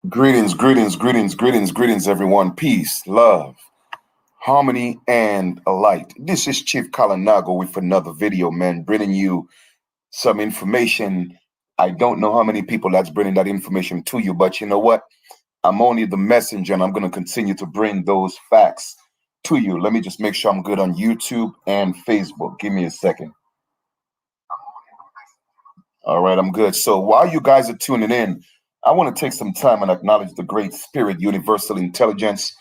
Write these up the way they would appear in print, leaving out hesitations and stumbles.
Greetings, everyone. Peace, love, harmony, and a light. This is Chief Kalanago with another video, man, bringing you some information. I don't know how many people that's bringing that information to you, but you know what? I'm only the messenger, and I'm going to continue to bring those facts to you. Let me just make sure I'm good on YouTube and Facebook. Give me a second. All right, I'm good. So while you guys are tuning in, I want to take some time and acknowledge the great spirit, universal intelligence,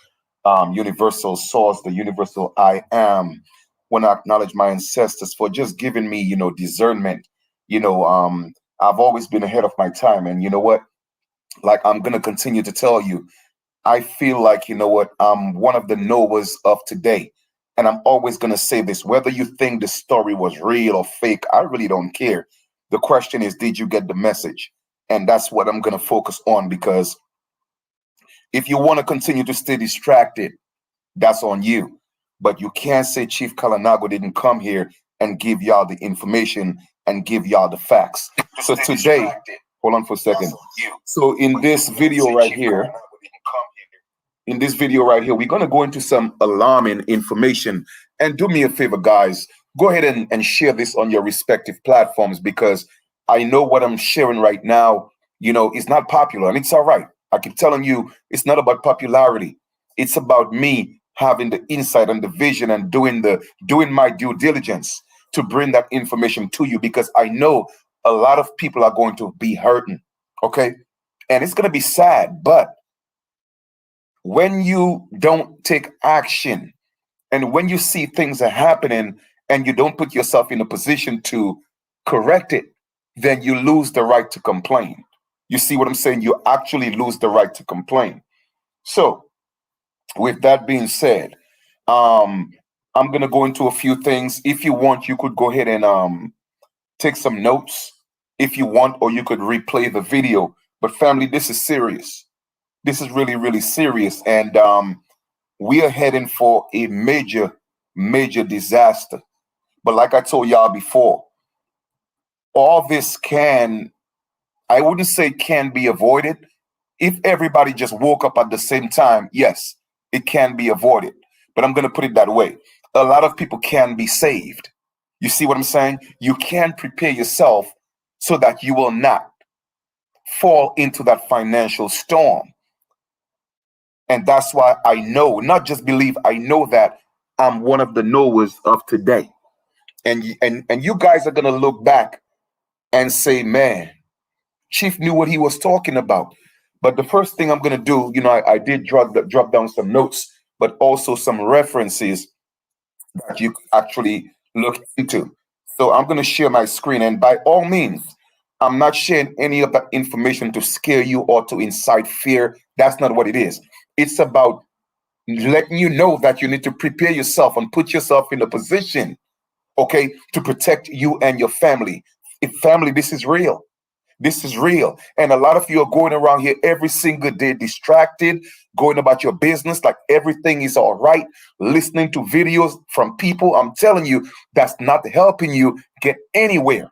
universal source, the universal I am. Want to acknowledge my ancestors for just giving me, discernment. I've always been ahead of my time, and you know what? Like I'm gonna continue to tell you, I feel like I'm one of the Noahs of today, and I'm always gonna say this: whether you think the story was real or fake, I really don't care. The question is, did you get the message? And that's what I'm gonna focus on because if you want to continue to stay distracted, that's on you. But you can't say Chief Kalanago didn't come here and give y'all the information and give y'all the facts. So today, hold on for a second. So in this video right here, we're going to go into some alarming information. And do me a favor, guys, go ahead and share this on your respective platforms because I know what I'm sharing right now, is not popular and it's all right. I keep telling you, it's not about popularity. It's about me having the insight and the vision and doing my due diligence to bring that information to you because I know a lot of people are going to be hurting. Okay. And it's going to be sad, but when you don't take action and when you see things are happening and you don't put yourself in a position to correct it, then you lose the right to complain. You see what I'm saying? You actually lose the right to complain. So, with that being said, um, I'm gonna go into a few things. If you want, you could go ahead and take some notes if you want, or you could replay the video. But family, this is serious. This is really, really serious, and we are heading for a major, major disaster. But like I told y'all before, all this I wouldn't say can be avoided. If everybody just woke up at the same time, yes, it can be avoided. But I'm going to put it that way. A lot of people can be saved. You see what I'm saying? You can prepare yourself so that you will not fall into that financial storm. And that's why I know, not just believe, I know that I'm one of the Noahs of today. And you guys are going to look back and say, man, Chief knew what he was talking about. But the first thing I'm going to do, I did drop down some notes, but also some references that you could actually look into. So I'm going to share my screen. And by all means, I'm not sharing any of that information to scare you or to incite fear. That's not what it is. It's about letting you know that you need to prepare yourself and put yourself in a position, okay, to protect you and your family. If family, this is real. This is real. And a lot of you are going around here every single day distracted, going about your business like everything is all right, listening to videos from people. I'm telling you, that's not helping you get anywhere.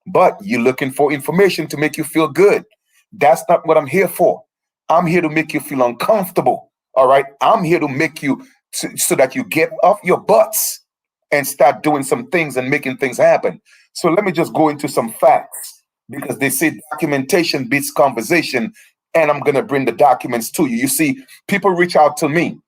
But you're looking for information to make you feel good. That's not what I'm here for. I'm here to make you feel uncomfortable. All right. I'm here to make you so that you get off your butts and start doing some things and making things happen. So let me just go into some facts because they say documentation beats conversation. And I'm going to bring the documents to you. You see, people reach out to me.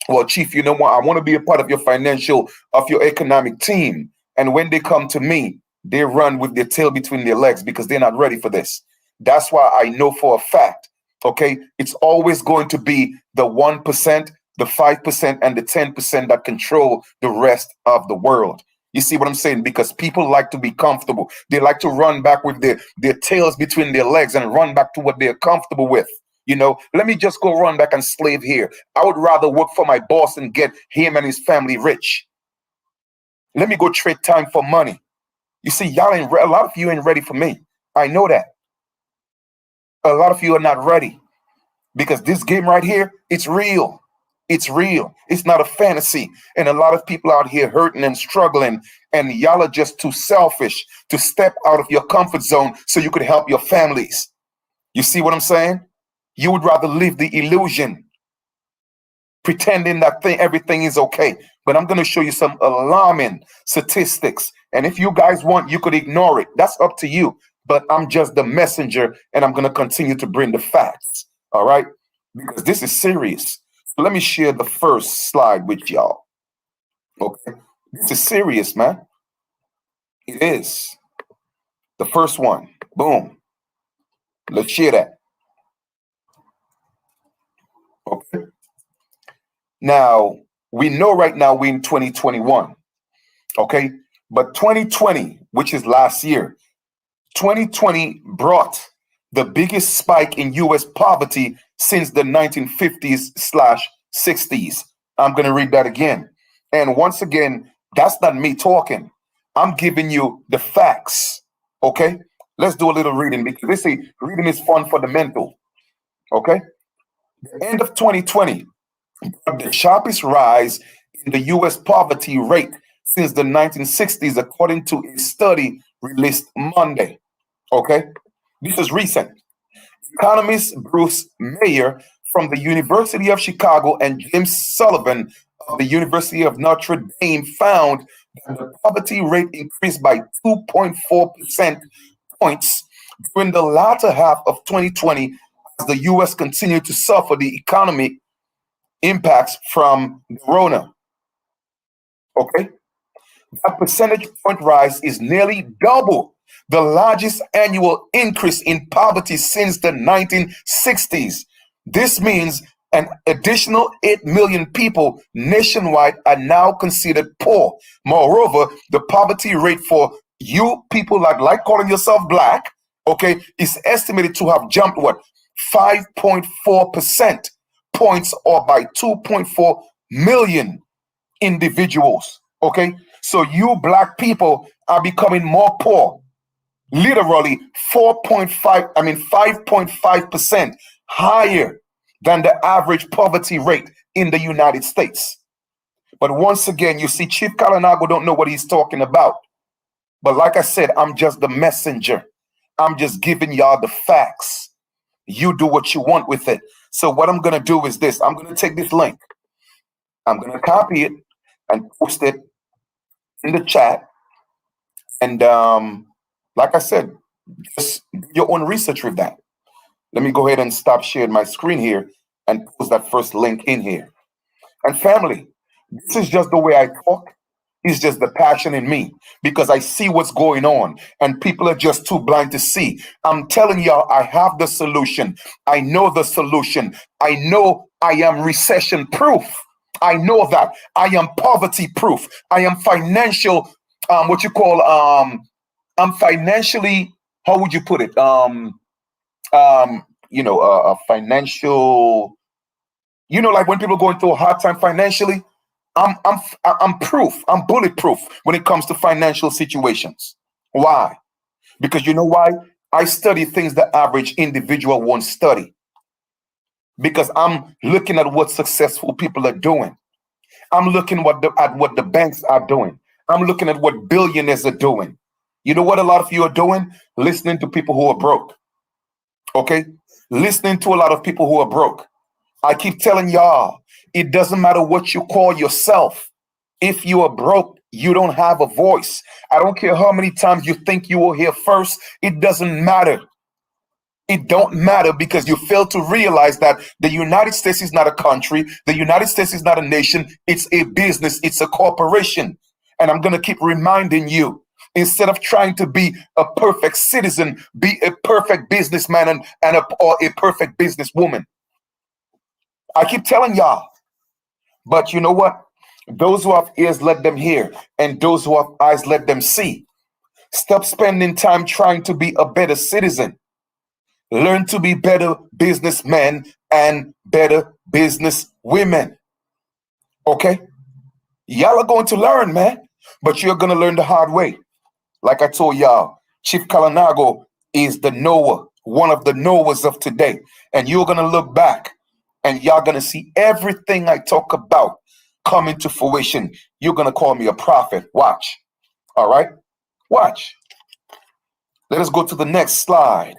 Well, Chief, you know what? I want to be a part of your economic team. And when they come to me, they run with their tail between their legs because they're not ready for this. That's why I know for a fact, okay, it's always going to be the 1%, the 5%, and the 10% that control the rest of the world. You see what I'm saying? Because people like to be comfortable. They like to run back with their tails between their legs and run back to what they're comfortable with. Let me just go run back and slave here. I would rather work for my boss and get him and his family rich. Let me go trade time for money. You see, a lot of you ain't ready for me. I know that. A lot of you are not ready because this game right here, it's real. It's real. It's not a fantasy. And a lot of people out here hurting and struggling, and y'all are just too selfish to step out of your comfort zone so you could help your families. You see what I'm saying? You would rather live the illusion, pretending that everything is okay. But I'm going to show you some alarming statistics. And if you guys want, you could ignore it. That's up to you. But I'm just the messenger, and I'm going to continue to bring the facts. All right? Because this is serious. So let me share the first slide with y'all. Okay? This is serious, man. It is. The first one. Boom. Let's share that. Okay. Now, we know right now we're in 2021. Okay. But 2020, which is last year, 2020 brought the biggest spike in US poverty since the 1950s/60s. I'm going to read that again. And once again, that's not me talking. I'm giving you the facts. Okay. Let's do a little reading because they say reading is fun for the mental. Okay. The end of 2020, the sharpest rise in the US poverty rate since the 1960s, according to a study released Monday. Okay. This is recent. Economist Bruce Mayer from the University of Chicago and James Sullivan of the University of Notre Dame found that the poverty rate increased by 2.4% points during the latter half of 2020 as the U.S. continued to suffer the economic impacts from the Rona. Okay? That percentage point rise is nearly double the largest annual increase in poverty since the 1960s. This means an additional 8 million people nationwide are now considered poor. Moreover, the poverty rate for you people like calling yourself black, okay, is estimated to have jumped 5.4% points, or by 2.4 million individuals. Okay, so you black people are becoming more poor, literally 5.5% higher than the average poverty rate in the United States. But once again, you see, Chief Kalinago don't know what he's talking about. But like I said, I'm just the messenger. I'm just giving y'all the facts. You do what you want with it. So what I'm going to do is this. I'm going to take this link. I'm going to copy it and post it in the chat. And like I said, just do your own research with that. Let me go ahead and stop sharing my screen here and post that first link in here. And family, this is just the way I talk. It's just the passion in me because I see what's going on and people are just too blind to see. I'm telling y'all, I have the solution. I know the solution. I know I am recession proof. I know that I am poverty proof. I am financial, I'm financially, how would you put it? A financial, like when people are going through a hard time financially, I'm proof. I'm bulletproof when it comes to financial situations. Why? Because you know why? I study things the average individual won't study. Because I'm looking at what successful people are doing. I'm looking at what the banks are doing. I'm looking at what billionaires are doing. You know what a lot of you are doing? Listening to people who are broke. Okay? Listening to a lot of people who are broke. I keep telling y'all, it doesn't matter what you call yourself. If you are broke, you don't have a voice. I don't care how many times you think you will hear first. It doesn't matter. It don't matter because you fail to realize that the United States is not a country. The United States is not a nation. It's a business. It's a corporation. And I'm going to keep reminding you, instead of trying to be a perfect citizen, be a perfect businessman or a perfect businesswoman. I keep telling y'all. But you know what? Those who have ears, let them hear. And those who have eyes, let them see. Stop spending time trying to be a better citizen. Learn to be better businessmen and better businesswomen. Okay? Y'all are going to learn, man. But you're going to learn the hard way. Like I told y'all, Chief Kalinago is the Noah, one of the Noahs of today. And you're going to look back and y'all going to see everything I talk about come into fruition. You're going to call me a prophet. Watch. All right? Watch. Let us go to the next slide.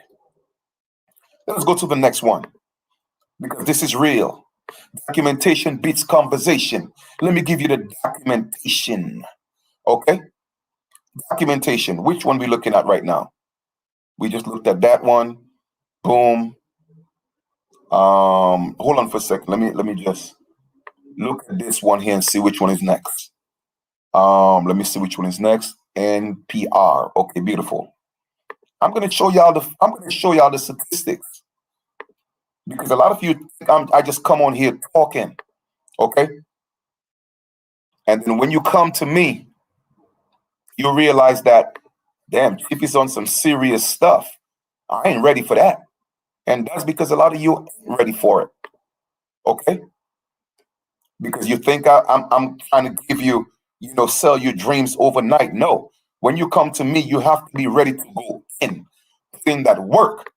Let us go to the next one. because this is real. Documentation beats conversation. Let me give you the documentation. Okay? Documentation. Which one we looking at right now? We just looked at that one. Boom. Hold on for a second. Let me just look at this one here and see which one is next. Let me see which one is next. NPR. Okay, beautiful. I'm gonna show y'all the statistics, because a lot of you think I just come on here talking, okay? And then when you come to me, you realize that, damn, Chief is on some serious stuff. I ain't ready for that. And that's because a lot of you ain't ready for it, okay? Because you think I'm trying to give you, sell your dreams overnight. No. When you come to me, you have to be ready to go in that work.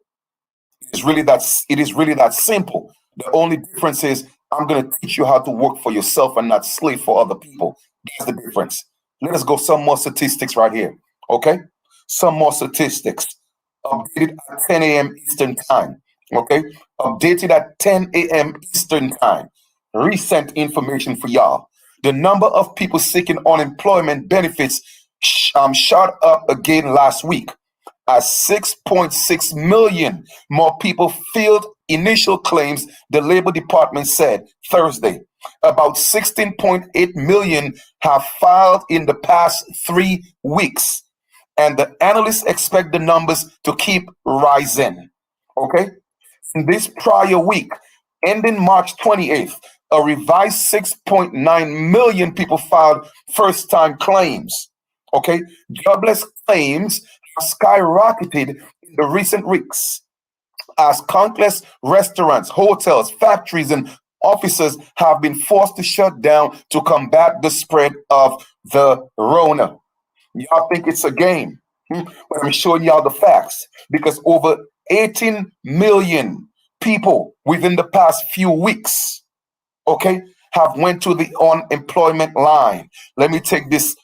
It is really that simple. The only difference is I'm going to teach you how to work for yourself and not slave for other people. That's the difference. Let us go some more statistics right here. Okay? Some more statistics. Updated at 10 a.m. Eastern time. Okay? Updated at 10 a.m. Eastern time. Recent information for y'all. The number of people seeking unemployment benefits shot up again last week, as 6.6 million more people filled initial claims, the Labor Department said Thursday. About 16.8 million have filed in the past 3 weeks, and the analysts expect the numbers to keep rising. Okay? In this prior week, ending March 28th, a revised 6.9 million people filed first-time claims. Okay? Jobless claims have skyrocketed in the recent weeks as countless restaurants, hotels, factories, and offices have been forced to shut down to combat the spread of the Rona. Y'all think it's a game, but I'm showing y'all the facts, because over 18 million people within the past few weeks, okay, have went to the unemployment line. Let me take this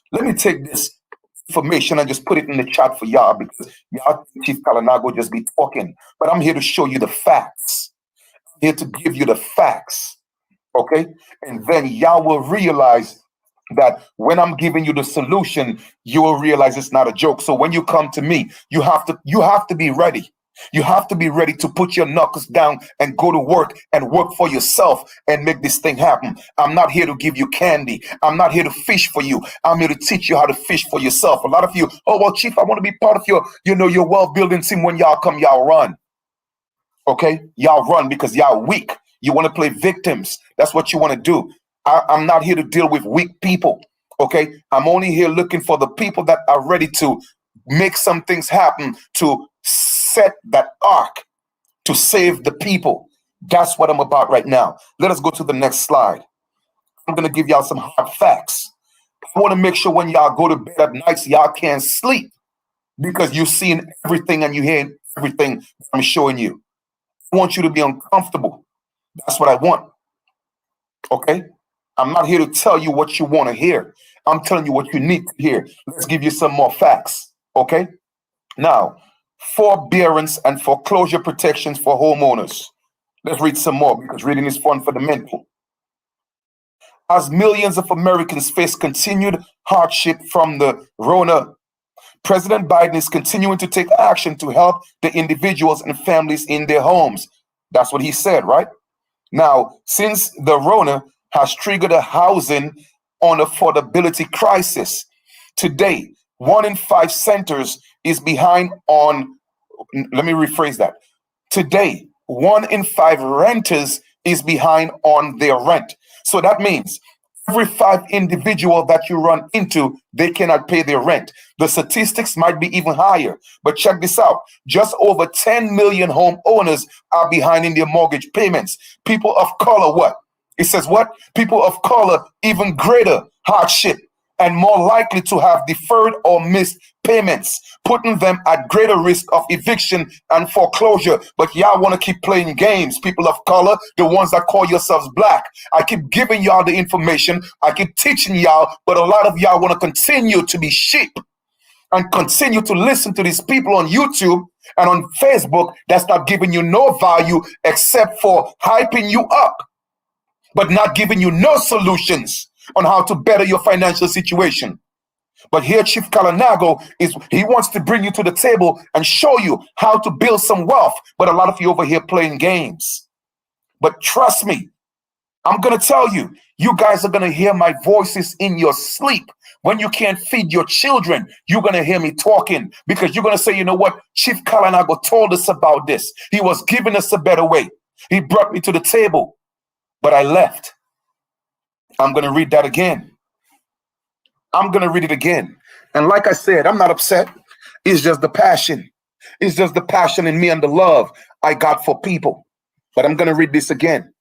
information and just put it in the chat for y'all, because y'all think Chief Kalinago just be talking, but I'm here to show you the facts. I'm here to give you the facts, okay? And then y'all will realize that when I'm giving you the solution, you will realize it's not a joke. So when you come to me, you have to be ready. You have to be ready to put your knuckles down and go to work and work for yourself and make this thing happen. I'm not here to give you candy. I'm not here to fish for you. I'm here to teach you how to fish for yourself. A lot of you, oh, well, Chief, I want to be part of your wealth building team. When y'all come, y'all run. Okay? Y'all run because y'all weak. You want to play victims. That's what you want to do. I'm not here to deal with weak people. Okay? I'm only here looking for the people that are ready to make some things happen, to set that ark to save the people. That's what I'm about right now. Let us go to the next slide. I'm going to give y'all some hard facts. I want to make sure when y'all go to bed at nights, y'all can't sleep, because you're seeing everything and you're hearing everything I'm showing you. I want you to be uncomfortable. That's what I want. Okay? I'm not here to tell you what you want to hear. I'm telling you what you need to hear. Let's give you some more facts. Okay? Now, forbearance and foreclosure protections for homeowners. Let's read some more, because reading is fun for the mental. As millions of Americans face continued hardship from the Rona, President Biden is continuing to take action to help the individuals and families in their homes. That's what he said, right? Now, since the Rona has triggered a housing unaffordability crisis, today, 1 in 5 centers is behind on, let me rephrase that. Today, 1 in 5 renters is behind on their rent. So that means every 5 individual that you run into, they cannot pay their rent. The statistics might be even higher, but check this out. Just over 10 million homeowners are behind in their mortgage payments. People of color, what? It says what? People of color, even greater hardship and more likely to have deferred or missed payments, putting them at greater risk of eviction and foreclosure. But y'all want to keep playing games, people of color, the ones that call yourselves black. I keep giving y'all the information, I keep teaching y'all, but a lot of y'all want to continue to be sheep and continue to listen to these people on YouTube And on Facebook, that's not giving you no value except for hyping you up, but not giving you no solutions on how to better your financial situation. But here, Chief Kalanago he wants to bring you to the table and show you how to build some wealth. But a lot of you over here playing games. But trust me, I'm going to tell you, you guys are going to hear my voices in your sleep. When you can't feed your children, you're going to hear me talking, because you're going to say, you know what? Chief Kalanago told us about this. He was giving us a better way. He brought me to the table, but I left. I'm going to read that again. I'm going to read it again. And like I said, I'm not upset. It's just the passion. It's just the passion in me and the love I got for people. But I'm going to read this again.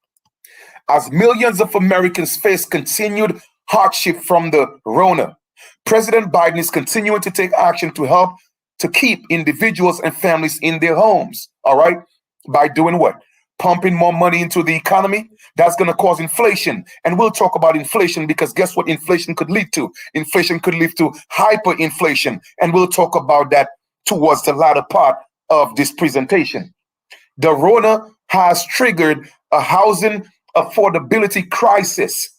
As millions of Americans face continued hardship from the Rona, President Biden is continuing to take action to help to keep individuals and families in their homes. All right. By doing what? Pumping more money into the economy. That's going to cause inflation. And we'll talk about inflation, because guess what inflation could lead to? Inflation could lead to hyperinflation. And we'll talk about that towards the latter part of this presentation. The Rona has triggered a housing affordability crisis.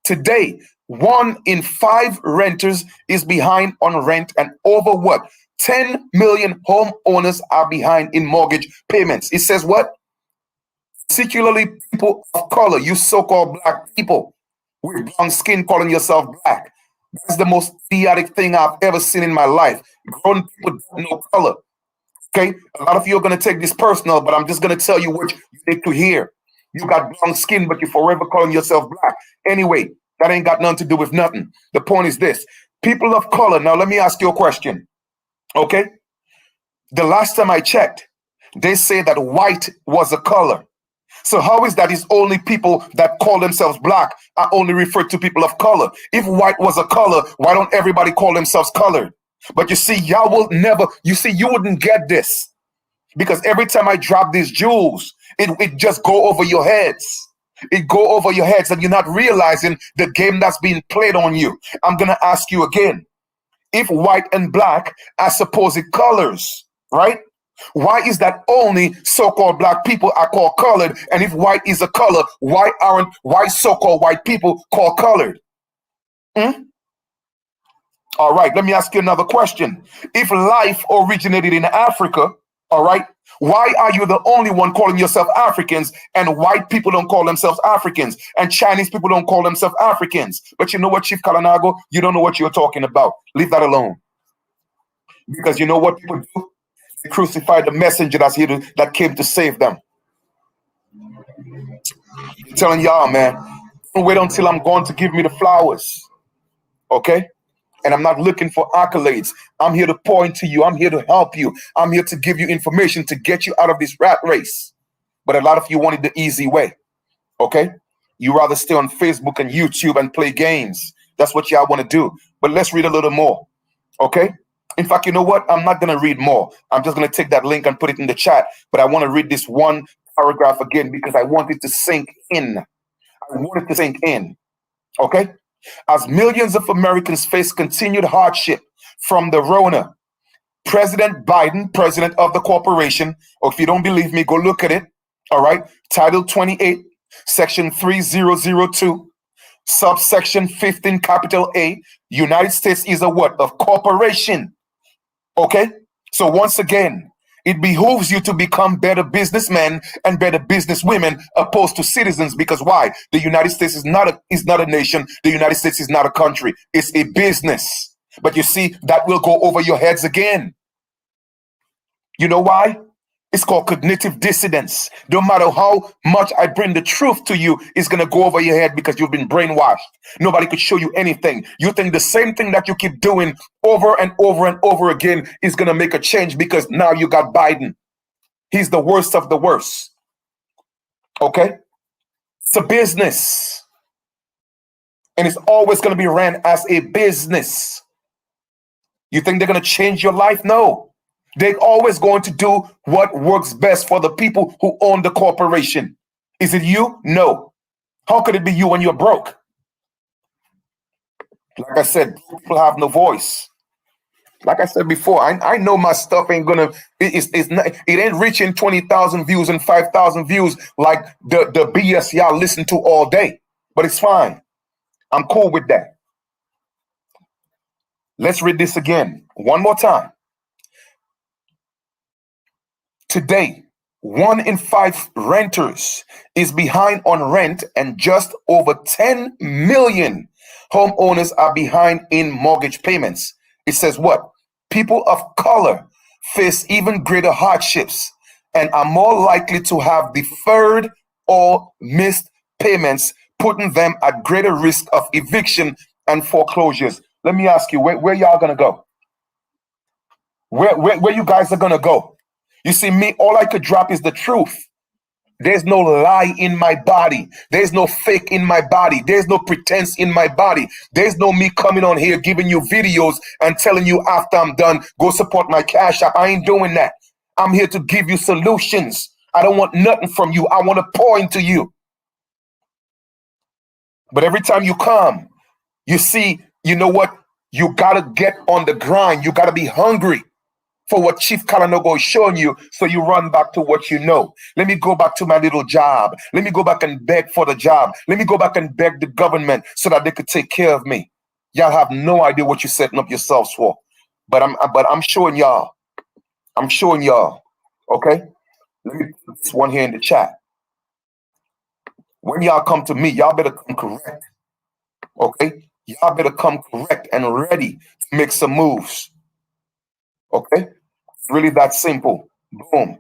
Today, 1 in 5 renters is behind on rent, and over what? 10 million homeowners are behind in mortgage payments. It says what? Particularly people of color, you so-called black people with brown skin calling yourself black. That's the most idiotic thing I've ever seen in my life. Grown people don't know color. Okay, a lot of you are going to take this personal, but I'm just going to tell you what you need to hear. You got brown skin, but you're forever calling yourself black. Anyway, that ain't got nothing to do with nothing. The point is this. People of color, now let me ask you a question. Okay? The last time I checked, they say that white was a color. So how is that it's only people that call themselves black are only referred to people of color? If white was a color, why don't everybody call themselves colored? But you see, y'all will never, you see, you wouldn't get this, because every time I drop these jewels, it just go over your heads. It go over your heads, and you're not realizing the game that's being played on you. I'm going to ask you again. If white and black are supposed colors, right? Why is that only so-called black people are called colored? And if white is a color, why aren't so-called white people called colored? All right, let me ask you another question. If life originated in Africa, all right, why are you the only one calling yourself Africans, and white people don't call themselves Africans, and Chinese people don't call themselves Africans? But you know what, Chief Kalanago? You don't know what you're talking about. Leave that alone. Because you know what people do? They crucify the messenger that came to save them. I'm telling y'all, man, don't wait until I'm going to give me the flowers. Okay? And I'm not looking for accolades. I'm here to point to you. I'm here to help you. I'm here to give you information to get you out of this rat race. But a lot of you wanted the easy way. Okay? You rather stay on Facebook and YouTube and play games. That's what y'all want to do. But let's read a little more. Okay? In fact, you know what? I'm not going to read more. I'm just going to take that link and put it in the chat. But I want to read this one paragraph again, because I want it to sink in. I want it to sink in. Okay? As millions of Americans face continued hardship from the Rona, President Biden, president of the corporation, or if you don't believe me, go look at it. All right. Title 28, Section 3002, subsection 15, capital A. United States is a what? A corporation. Okay. So once again, it behooves you to become better businessmen and better businesswomen opposed to citizens. Because why? The United States is not a nation. The United States is not a country. It's a business. But you see, that will go over your heads again. You know why? It's called cognitive dissonance. No matter how much I bring the truth to you, it's going to go over your head because you've been brainwashed. Nobody could show you anything. You think the same thing that you keep doing over and over and over again is going to make a change because now you got Biden. He's the worst of the worst. Okay? It's a business. And it's always going to be ran as a business. You think they're going to change your life? No. They're always going to do what works best for the people who own the corporation. Is it you? No. How could it be you when you're broke? Like I said, people have no voice. Like I said before, I know my stuff ain't gonna it's not, it ain't reaching 20,000 views and 5,000 views like the BS y'all listen to all day. But it's fine. I'm cool with that. Let's read this again one more time. Today, 1 in 5 renters is behind on rent, and just over 10 million homeowners are behind in mortgage payments. It says what? People of color face even greater hardships and are more likely to have deferred or missed payments, putting them at greater risk of eviction and foreclosures. Let me ask you, where y'all gonna go? Where you guys are gonna go? You see, me, all I could drop is the truth. There's no lie in my body. There's no fake in my body. There's no pretense in my body. There's no me coming on here giving you videos and telling you after I'm done, go support my Cash App. I ain't doing that. I'm here to give you solutions. I don't want nothing from you. I want to pour into you. But every time you come, you see, you know what? You got to get on the grind. You got to be hungry for what Chief Kalanogo is showing you, so you run back to what you know. Let me go back to my little job. Let me go back and beg for the job. Let me go back and beg the government so that they could take care of me. Y'all have no idea what you're setting up yourselves for. But I'm showing y'all. I'm showing y'all. Okay? Let me put this one here in the chat. When y'all come to me, y'all better come correct. Okay? Y'all better come correct and ready to make some moves. Okay? It's really that simple. Boom.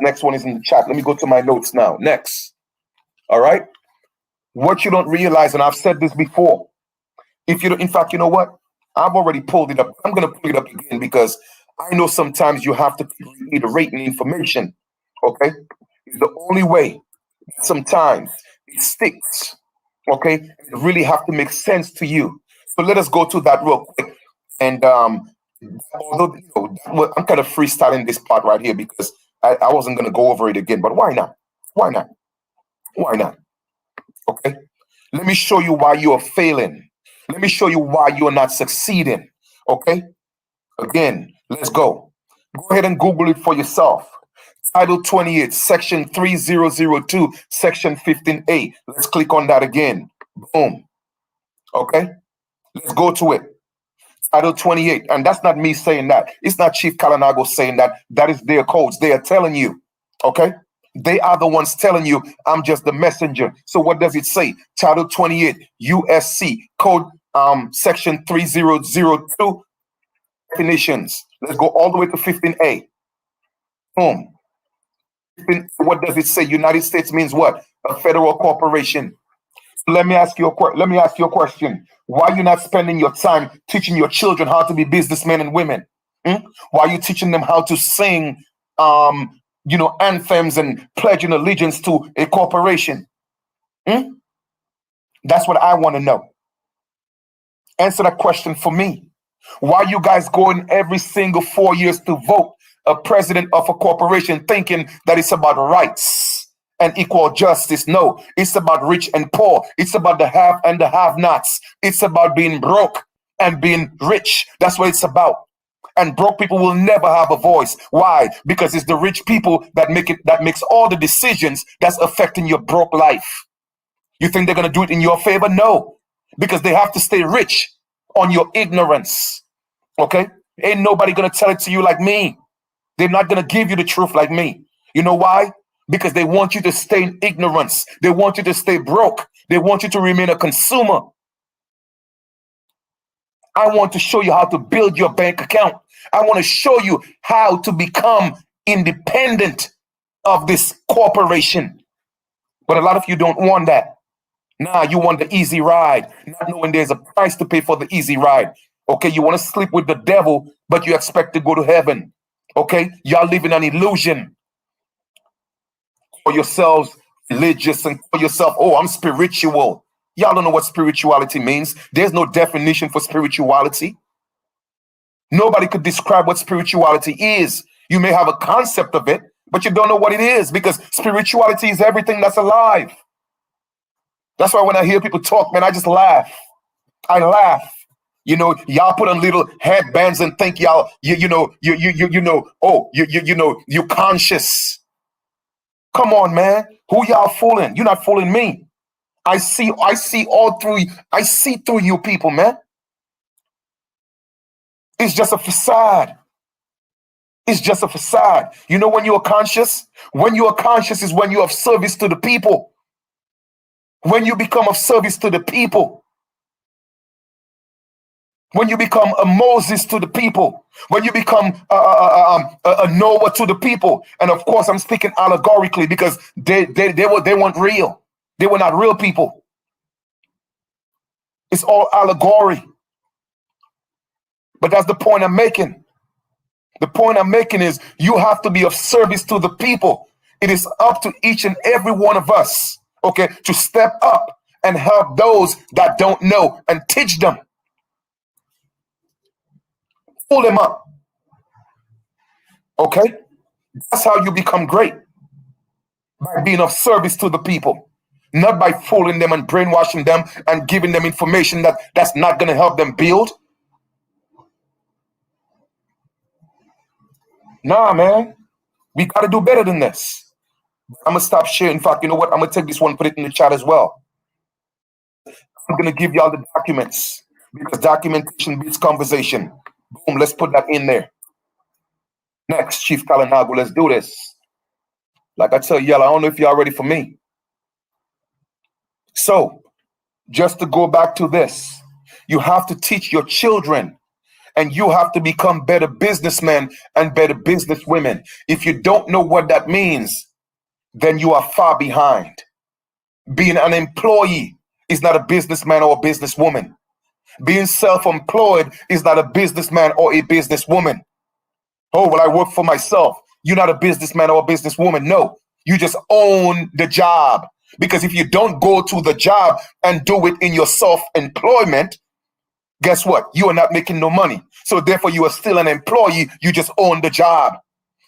Next one is in the chat. Let me go to my notes now. Next. All right. What you don't realize, and I've said this before, if you don't, in fact, you know what? I've already pulled it up. I'm going to pull it up again because I know sometimes you have to reiterate information. Okay. It's the only way. Sometimes it sticks. Okay. It really have to make sense to you. So let us go to that real quick. And although I'm kind of freestyling this part right here because I wasn't going to go over it again, but why not? Why not? Why not? Okay. Let me show you why you are failing. Let me show you why you are not succeeding. Okay. Again, let's go. Go ahead and Google it for yourself. Title 28, Section 3002, Section 15A. Let's click on that again. Boom. Okay. Let's go to it. Title 28, and that's not me saying that. It's not Chief Kalanago saying that. That is their codes. They are telling you, okay? They are the ones telling you, I'm just the messenger. So what does it say? Title 28, USC, code section 3002, definitions. Let's go all the way to 15A. Boom. What does it say? United States means what? A federal corporation. Let me ask you a question. Why are you not spending your time teaching your children how to be businessmen and women? Why are you teaching them how to sing, anthems and pledging allegiance to a corporation? That's what I want to know. Answer that question for me. Why are you guys going every single 4 years to vote a president of a corporation thinking that it's about rights and equal justice? No, it's about rich and poor. It's about the have and the have-nots. It's about being broke and being rich. That's what it's about. And broke people will never have a voice. Why? Because it's the rich people that makes all the decisions that's affecting your broke life. You think they're gonna do it in your favor? No, because they have to stay rich on your ignorance. Okay? Ain't nobody gonna tell it to you like me. They're not gonna give you the truth like me. You know why? Because they want you to stay in ignorance. They want you to stay broke. They want you to remain a consumer. I want to show you how to build your bank account. I want to show you how to become independent of this corporation. But a lot of you don't want that. Nah, you want the easy ride, not knowing there's a price to pay for the easy ride. Okay, you want to sleep with the devil, but you expect to go to heaven. Okay, y'all living an illusion. Call yourselves religious and call yourself, oh, I'm spiritual. Y'all don't know what spirituality means. There's no definition for spirituality. Nobody could describe what spirituality is. You may have a concept of it, but you don't know what it is, because spirituality is everything that's alive. That's why when I hear people talk, man, I just laugh. I laugh. You know, y'all put on little headbands and think y'all, you conscious. Come on, man. Who y'all fooling? You're not fooling me. I see all through, I see through you people, man. It's just a facade. It's just a facade. You know when you are conscious? When you are conscious is when you have service to the people. When you become of service to the people. When you become a Moses to the people. When you become a Noah to the people. And of course, I'm speaking allegorically because they weren't real. They were not real people. It's all allegory. But that's the point I'm making. The point I'm making is you have to be of service to the people. It is up to each and every one of us, okay, to step up and help those that don't know and teach them. Pull them up. Okay? That's how you become great. By being of service to the people. Not by fooling them and brainwashing them and giving them information that's not going to help them build. Nah, man. We got to do better than this. I'm going to stop sharing. In fact, you know what? I'm going to take this one and put it in the chat as well. I'm going to give y'all the documents because documentation beats conversation. Boom, let's put that in there. Next, Chief Kalinago, let's do this. Like I tell y'all, I don't know if y'all ready for me. So, just to go back to this, you have to teach your children and you have to become better businessmen and better businesswomen. If you don't know what that means, then you are far behind. Being an employee is not a businessman or a businesswoman. Being self-employed is not a businessman or a businesswoman. Oh, well, I work for myself. You're not a businessman or a businesswoman. No, you just own the job. Because if you don't go to the job and do it in your self-employment, guess what? You are not making no money. So therefore, you are still an employee. You just own the job.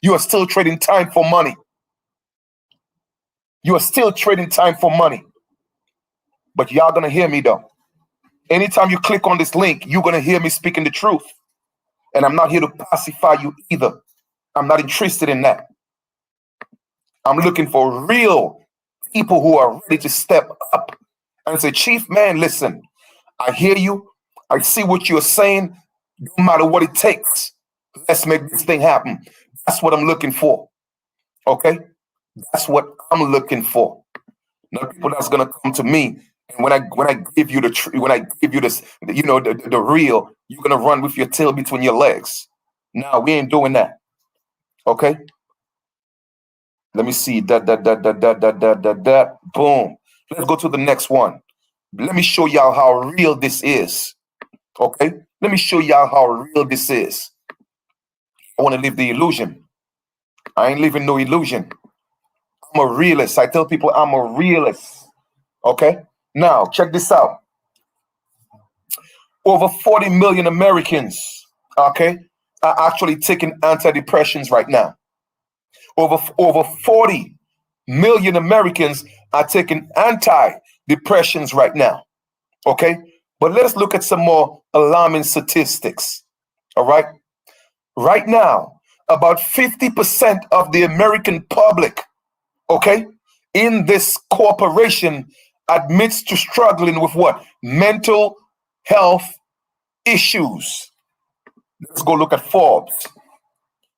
You are still trading time for money. You are still trading time for money. But y'all gonna hear me though. Anytime you click on this link, you're gonna hear me speaking the truth. And I'm not here to pacify you either. I'm not interested in that. I'm looking for real people who are ready to step up and say, Chief, man, listen, I hear you. I see what you're saying. No matter what it takes, let's make this thing happen. That's what I'm looking for. Okay? That's what I'm looking for. Not people that's gonna come to me, and when I give you when I give you this, you know, the real, you're gonna run with your tail between your legs. No, we ain't doing that. Okay. Let me see that. Boom. Let's go to the next one. Let me show y'all how real this is. Okay. Let me show y'all how real this is. I want to leave the illusion. I ain't leaving no illusion. I'm a realist. I tell people I'm a realist. Okay. Now, check this out. Over 40 million Americans, okay, are actually taking antidepressants right now. Over 40 million Americans are taking antidepressants right now. Okay. But let's look at some more alarming statistics. All right. Right now, about 50% of the American public, okay, in this corporation admits to struggling with what? Mental health issues. Let's go look at Forbes.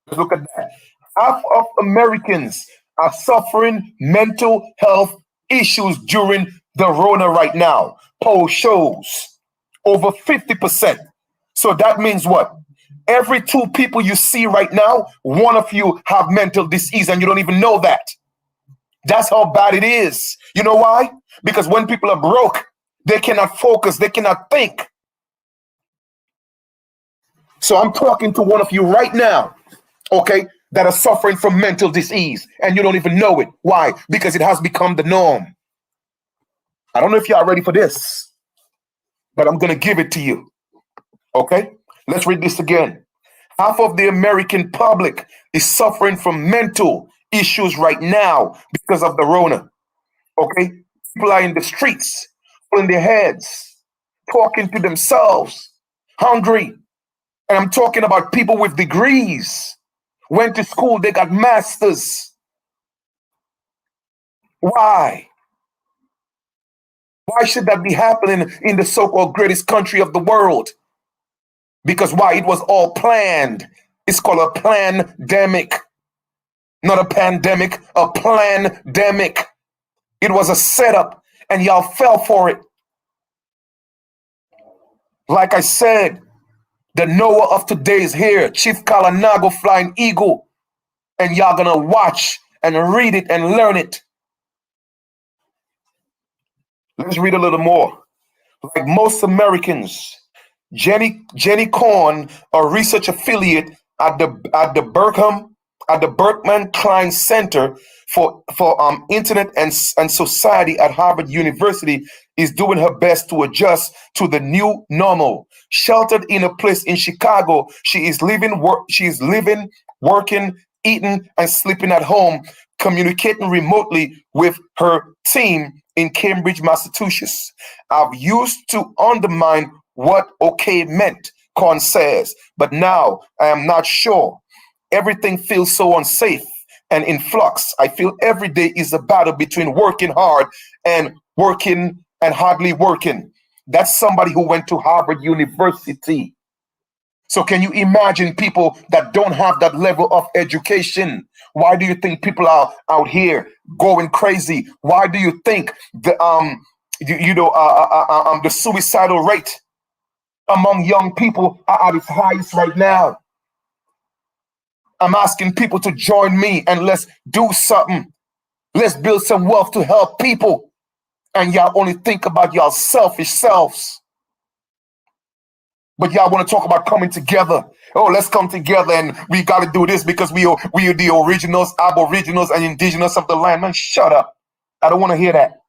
Let's look at that. Half of Americans are suffering mental health issues during the Rona right now. Poll shows over 50%. So that means what? Every 2 people you see right now, one of you have mental disease and you don't even know that. That's how bad it is. You know why? Because when people are broke, they cannot focus, they cannot think. So I'm talking to one of you right now, okay, that are suffering from mental disease and you don't even know it. Why? Because it has become the norm. I don't know if y'all ready for this, but I'm going to give it to you. Okay, let's read this again. Half of the American public is suffering from mental issues right now because of the Rona. Okay, people are in the streets, pulling their heads, talking to themselves. hungry. And I'm talking about people with degrees, went to school, they got masters. Why? Why should that be happening in the so-called greatest country of the world? Because why? It was all planned. It's called a plandemic. Not a pandemic, a plandemic. It was a setup, and y'all fell for it. Like I said, the Noah of today is here, Chief Kalanago Flying Eagle, and y'all gonna watch and read it and learn it. Let's read a little more. Like most Americans, Jenny Korn, a research affiliate at the Berkman Klein Center for Internet and Society at Harvard University, is doing her best to adjust to the new normal. Sheltered in a place in Chicago, she is living, working, eating, and sleeping at home, communicating remotely with her team in Cambridge, Massachusetts. I've used to undermine what okay meant, Korn says, but now I am not sure. Everything feels so unsafe and in flux. I feel every day is a battle between working hard and working and hardly working. That's somebody who went to Harvard University. So can you imagine people that don't have that level of education? Why do you think people are out here going crazy? Why do you think the the suicidal rate among young people are at its highest right now? I'm asking people to join me and let's do something. Let's build some wealth to help people. And y'all only think about y'all selfish selves. But y'all want to talk about coming together. Oh, let's come together and we got to do this because we are the originals, aboriginals, and indigenous of the land. Man, shut up. I don't want to hear that.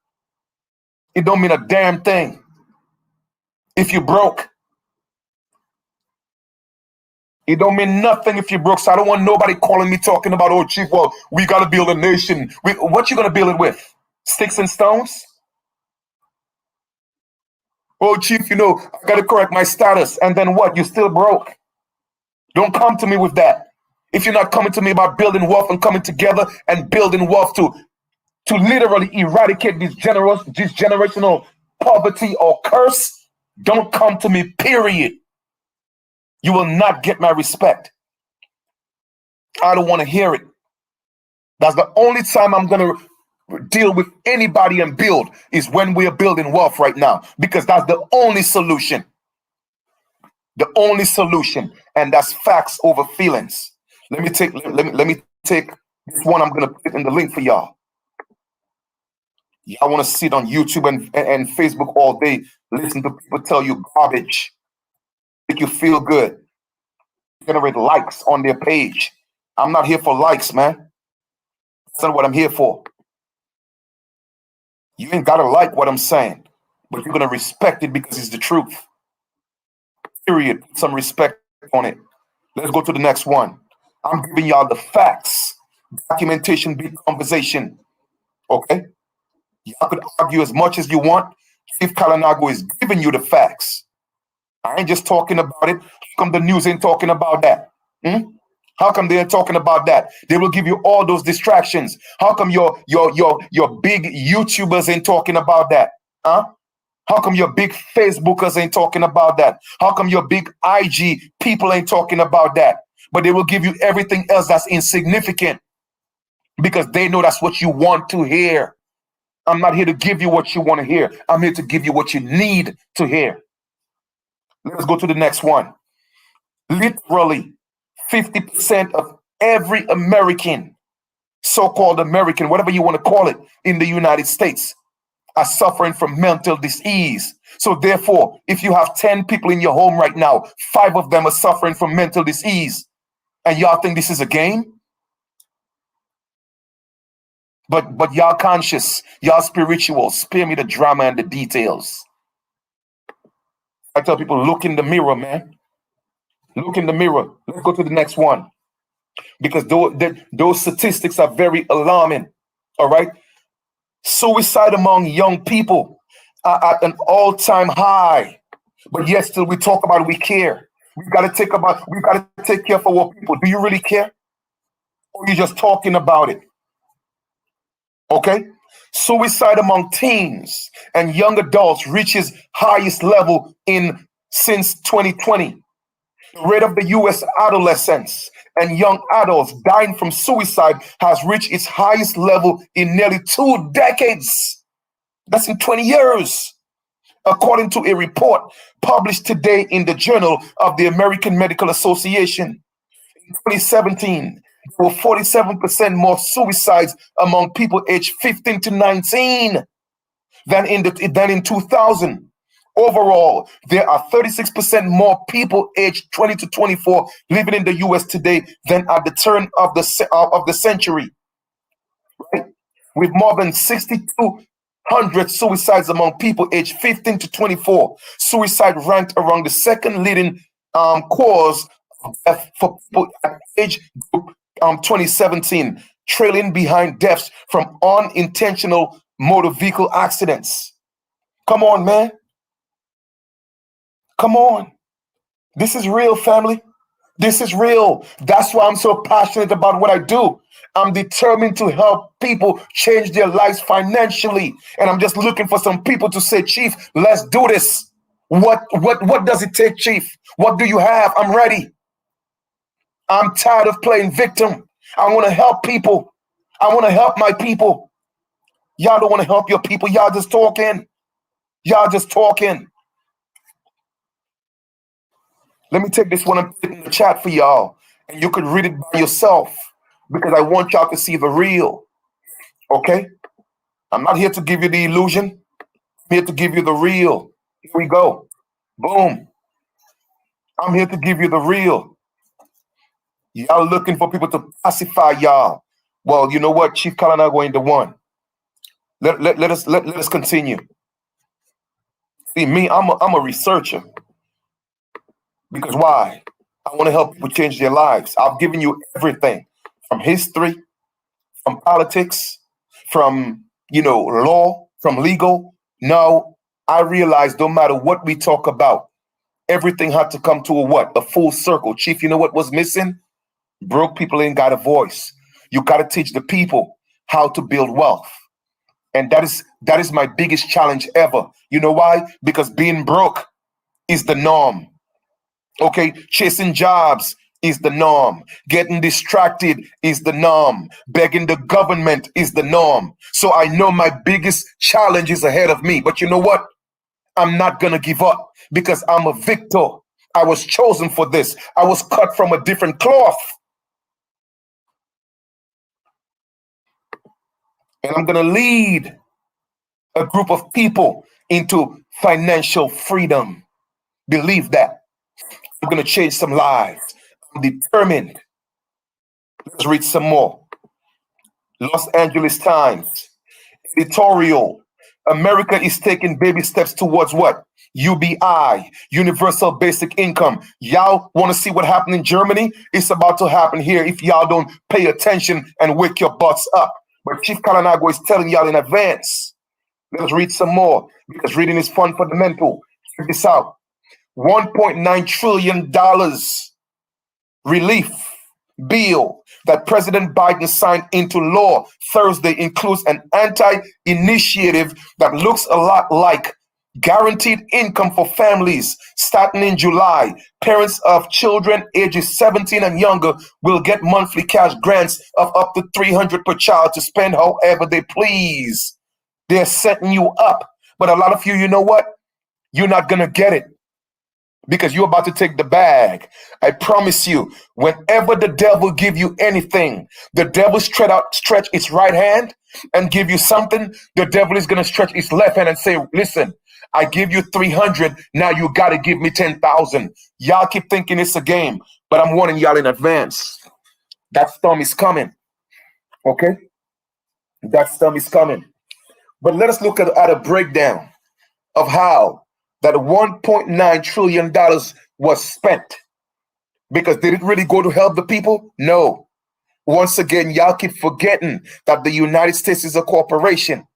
It don't mean a damn thing. If you broke, it don't mean nothing if you broke. So I don't want nobody calling me talking about, oh, Chief, well, we got to build a nation. What you going to build it with? Sticks and stones? Oh, Chief, I got to correct my status. And then what? You still broke. Don't come to me with that. If you're not coming to me about building wealth and coming together and building wealth to literally eradicate this generational poverty or curse, don't come to me, period. You will not get my respect. I don't want to hear it. That's the only time I'm going to deal with anybody and build is when we are building wealth right now, because that's the only solution. The only solution, and that's facts over feelings. Let me take this one. I'm going to put in the link for y'all. Y'all want to sit on YouTube and Facebook all day, listen to people tell you garbage, make you feel good, generate likes on their page. I'm not here for likes, man. That's not what I'm here for. You ain't got to like what I'm saying, but you're going to respect it because it's the truth. Period. Put some respect on it. Let's go to the next one. I'm giving y'all the facts. Documentation, big conversation. Okay? Y'all could argue as much as you want. Chief Kalanago is giving you the facts. I ain't just talking about it. How come the news ain't talking about that? How come they ain't talking about that? They will give you all those distractions. How come your big YouTubers ain't talking about that? Huh? How come your big Facebookers ain't talking about that? How come your big IG people ain't talking about that? But they will give you everything else that's insignificant because they know that's what you want to hear. I'm not here to give you what you want to hear. I'm here to give you what you need to hear. Let's go to the next one. Literally, 50% of every American, so-called American, whatever you want to call it, in the United States are suffering from mental disease. So therefore, if you have 10 people in your home right now, 5 of them are suffering from mental disease, and y'all think this is a game? But y'all conscious, y'all spiritual, spare me the drama and the details. I tell people, look in the mirror, man. Look in the mirror. Let's go to the next one. Because those statistics are very alarming. All right? Suicide among young people are at an all-time high. But yet still we talk about it, we care. We gotta take care for our people. Do you really care? Or you just talking about it? Okay? Suicide among teens and young adults reaches highest level in since 2020. The rate of the US adolescents and young adults dying from suicide has reached its highest level in nearly 2 decades. That's in 20 years. According to a report published today in the Journal of the American Medical Association. In 2017, there were 47% more suicides among people aged 15 to 19 than in 2000. Overall, there are 36% more people aged 20 to 24 living in the US today than at the turn of the century. Right? With more than 6,200 suicides among people aged 15 to 24, suicide ranked around the second leading cause of death for people at age group 2017, trailing behind deaths from unintentional motor vehicle accidents. Come on, man. Come on. This is real, family. This is real. That's why I'm so passionate about what I do. I'm determined to help people change their lives financially. And I'm just looking for some people to say, Chief, let's do this. What does it take, Chief? What do you have? I'm ready. I'm tired of playing victim. I want to help people. I want to help my people. Y'all don't want to help your people. Y'all just talking. Y'all just talking. Let me take this one and put it in the chat for y'all. And you could read it by yourself because I want y'all to see the real. Okay? I'm not here to give you the illusion. I'm here to give you the real. Here we go. Boom. I'm here to give you the real. Y'all looking for people to pacify y'all. Well, you know what? Chief Kalinago ain't the one. Let us continue. See, me, I'm a researcher. Because why? I want to help people change their lives. I've given you everything from history, from politics, from law, from legal. Now I realize no matter what we talk about, everything had to come to a full circle. Chief, you know what was missing? Broke people ain't got a voice. You got to teach the people how to build wealth. And that is my biggest challenge ever. You know why? Because being broke is the norm. Okay, chasing jobs is the norm. Getting distracted is the norm. Begging the government is the norm. So I know my biggest challenge is ahead of me. But you know what? I'm not going to give up because I'm a victor. I was chosen for this. I was cut from a different cloth. And I'm going to lead a group of people into financial freedom. Believe that. I'm going to change some lives. I'm determined. Let's read some more. Los Angeles Times. Editorial. America is taking baby steps towards what? UBI, Universal Basic Income. Y'all want to see what happened in Germany? It's about to happen here if y'all don't pay attention and wake your butts up. But Chief Kalinago is telling y'all in advance. Let's read some more because reading is fundamental. Check this out. $1.9 trillion relief bill that President Biden signed into law Thursday includes an anti-initiative that looks a lot like guaranteed income for families. Starting in July, parents of children ages 17 and younger will get monthly cash grants of up to $300 per child to spend however they please. They're setting you up. But a lot of you know what? You're not going to get it. Because you're about to take the bag. I promise you, whenever the devil give you anything, the devil stretch its right hand and give you something, the devil is going to stretch his left hand and say, listen, I give you 300. Now you got to give me 10,000. Y'all keep thinking it's a game, but I'm warning y'all in advance. That storm is coming. Okay? That storm is coming. But let us look at a breakdown of how that $1.9 trillion was spent. Because did it really go to help the people? No. Once again, y'all keep forgetting that the United States is a corporation.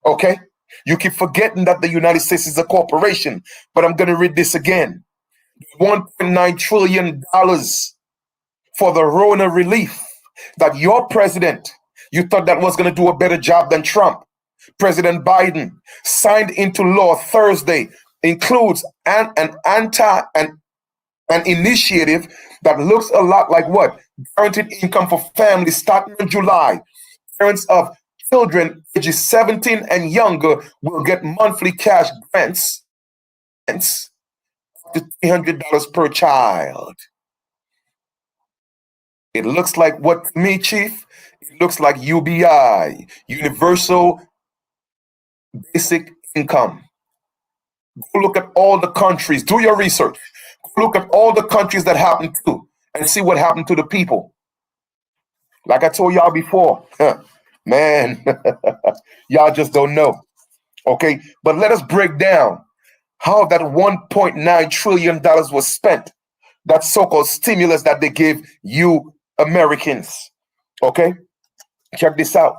Okay? You keep forgetting that the United States is a corporation, but I'm going to read this again. $1.9 trillion for the Rona relief that your president, you thought that was going to do a better job than Trump. President Biden signed into law Thursday includes an initiative that looks a lot like what? Guaranteed income for families starting in July. Parents of children ages 17 and younger will get monthly cash grants up to $300 per child. It looks like what to me, Chief? It looks like UBI, Universal Basic Income. Go look at all the countries. Do your research. Go look at all the countries that happened to and see what happened to the people. Like I told y'all before, man, y'all just don't know. Okay, but let us break down how that $1.9 trillion was spent. That so-called stimulus that they gave you Americans. Okay, check this out.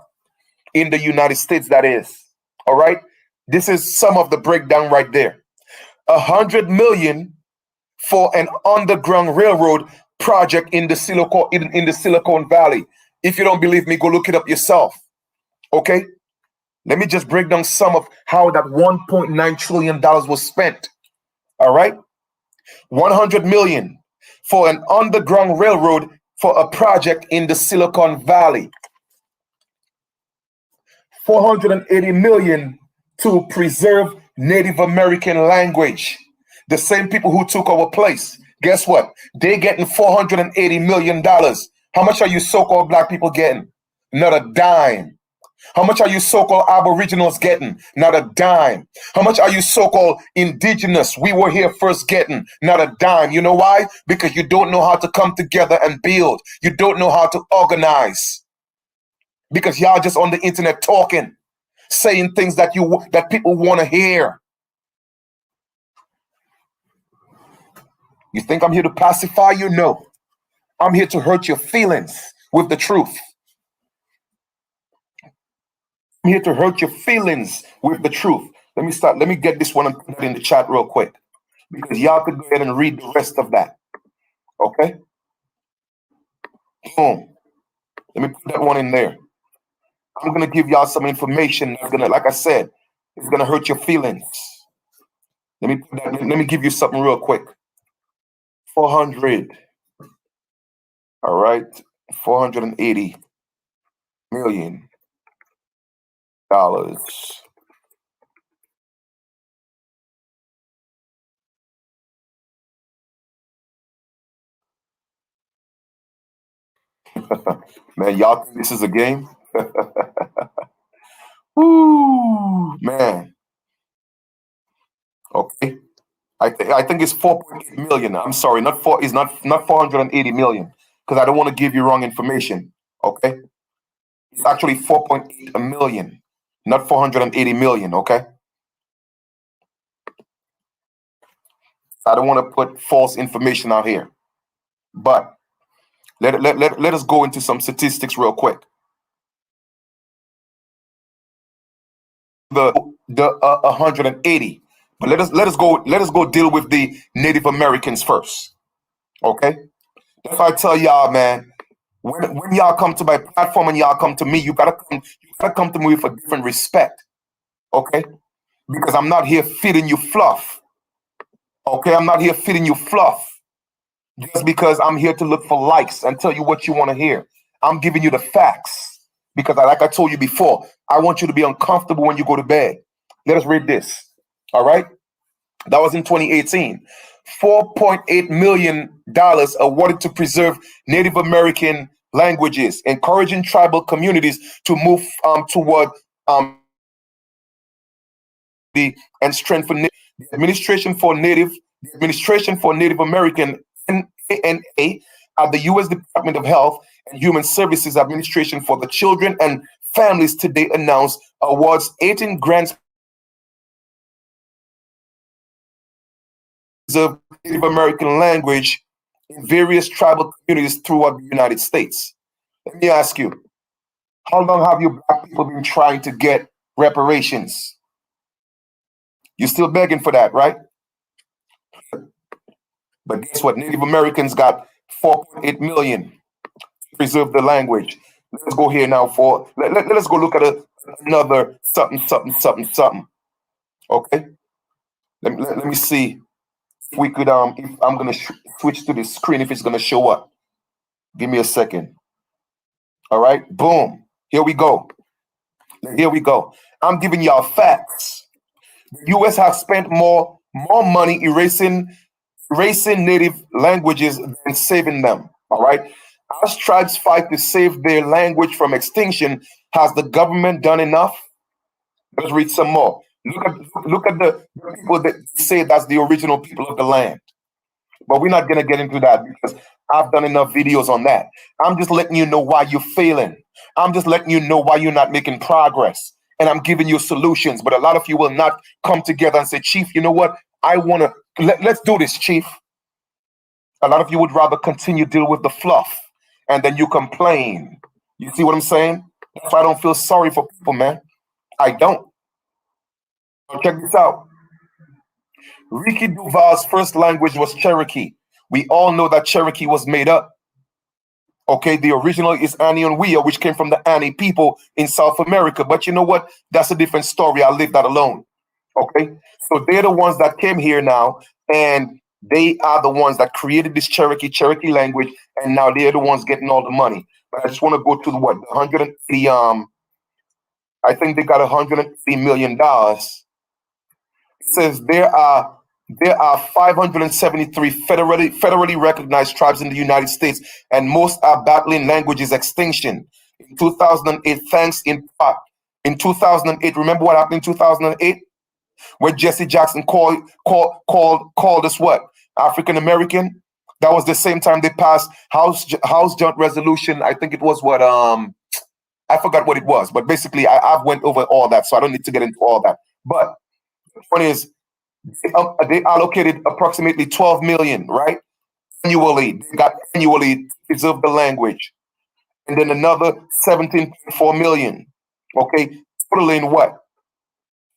In the United States, that is. All right, this is some of the breakdown right there. $100 million for an underground railroad project in the Silicon Valley. If you don't believe me, go look it up yourself. Okay, let me just break down some of how that $1.9 trillion was spent. All right, $100 million for an underground railroad for a project in the Silicon Valley. $480 million to preserve Native American language. The same people who took our place. Guess what? They're getting $480 million. How much are you so-called black people getting? Not a dime. How much are you so-called aboriginals getting? Not a dime. How much are you so-called indigenous? We were here first getting. Not a dime. You know why? Because you don't know how to come together and build. You don't know how to organize. Because y'all just on the internet talking, saying things that people want to hear. You think I'm here to pacify you? No. I'm here to hurt your feelings with the truth. I'm here to hurt your feelings with the truth. Let me get this one and put it in the chat real quick, because y'all could go ahead and read the rest of that. Okay? Boom. Let me put that one in there. I'm gonna give y'all some information that's gonna, like I said, it's gonna hurt your feelings. Let me give you something real quick. 400. All right, $480 million. Man, y'all think this is a game? Woo, man. Okay. I think it's 4.8 million. I'm sorry, not 480 million, because I don't want to give you wrong information. Okay. It's actually 4.8 million, not 480 million. Okay. I don't want to put false information out here. But let us go into some statistics real quick. The 180. But let us go deal with the Native Americans first. Okay? If I tell y'all, man, when y'all come to my platform and y'all come to me, you gotta come to me with a different respect. Okay? Because I'm not here feeding you fluff. Okay, I'm not here feeding you fluff. Just because I'm here to look for likes and tell you what you want to hear. I'm giving you the facts. Because like I told you before, I want you to be uncomfortable when you go to bed. Let us read this. All right? That was in 2018. $4.8 million awarded to preserve Native American languages, encouraging tribal communities to move toward and strengthen the Administration for Native American NANA at the U.S. Department of Health and Human Services Administration for the Children and Families today announced awards 18 grants of Native American language in various tribal communities throughout the United States. Let me ask you, how long have you black people been trying to get reparations? You're still begging for that, right? But guess what? Native Americans got 4.8 million to preserve the language. Let's go here now for let's go look at another something, something, something, something. Okay. Let me see if we could if I'm gonna switch to the screen if it's gonna show up. Give me a second. All right. Boom. Here we go. Here we go. I'm giving y'all facts. The U.S. has spent more money erasing native languages than saving them. All right. As tribes fight to save their language from extinction, has the government done enough? Let's read some more. Look at the people that say that's the original people of the land. But we're not gonna get into that because I've done enough videos on that. I'm just letting you know why you're failing. I'm just letting you know why you're not making progress. And I'm giving you solutions. But a lot of you will not come together and say, Chief, you know what? I wanna let's do this, Chief. A lot of you would rather continue to deal with the fluff and then you complain. You see what I'm saying? That's why I don't feel sorry for people, man. I don't. Check this out. Ricky Duval's first language was Cherokee. We all know that Cherokee was made up. Okay, the original is Anianwea, which came from the Ani people in South America. But you know what? That's a different story. I'll leave that alone. Okay, so they're the ones that came here now, and they are the ones that created this Cherokee language, and now they're the ones getting all the money. But I just want to go to the 180 I think they got $180 million. It says there are 573 federally recognized tribes in the United States, and most are battling languages extinction. In 2008, thanks in part. In 2008, remember what happened in 2008? When Jesse Jackson called us what? African American? That was the same time they passed House Joint Resolution. I think it was what I forgot what it was, but basically I've went over all that, so I don't need to get into all that. But the point is, they allocated approximately 12 million, right? Annually, they got annually to preserve the language. And then another 17.4 million. Okay, totaling what?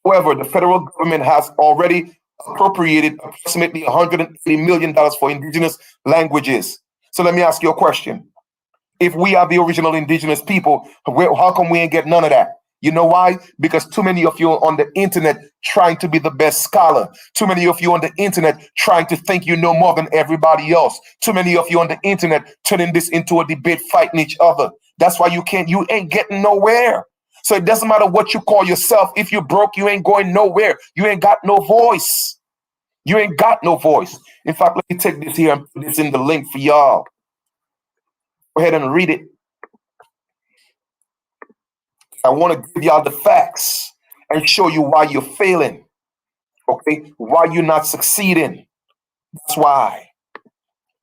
However, the federal government has already appropriated approximately $180 million for indigenous languages. So let me ask you a question. If we are the original indigenous people, how come we ain't get none of that? You know why? Because too many of you are on the internet trying to be the best scholar. Too many of you on the internet trying to think you know more than everybody else. Too many of you on the internet turning this into a debate, fighting each other. That's why you ain't getting nowhere. So it doesn't matter what you call yourself. If you're broke, you ain't going nowhere. You ain't got no voice. You ain't got no voice. In fact, let me take this here and put this in the link for y'all. Go ahead and read it. I want to give y'all the facts and show you why you're failing. Okay? Why you're not succeeding. That's why.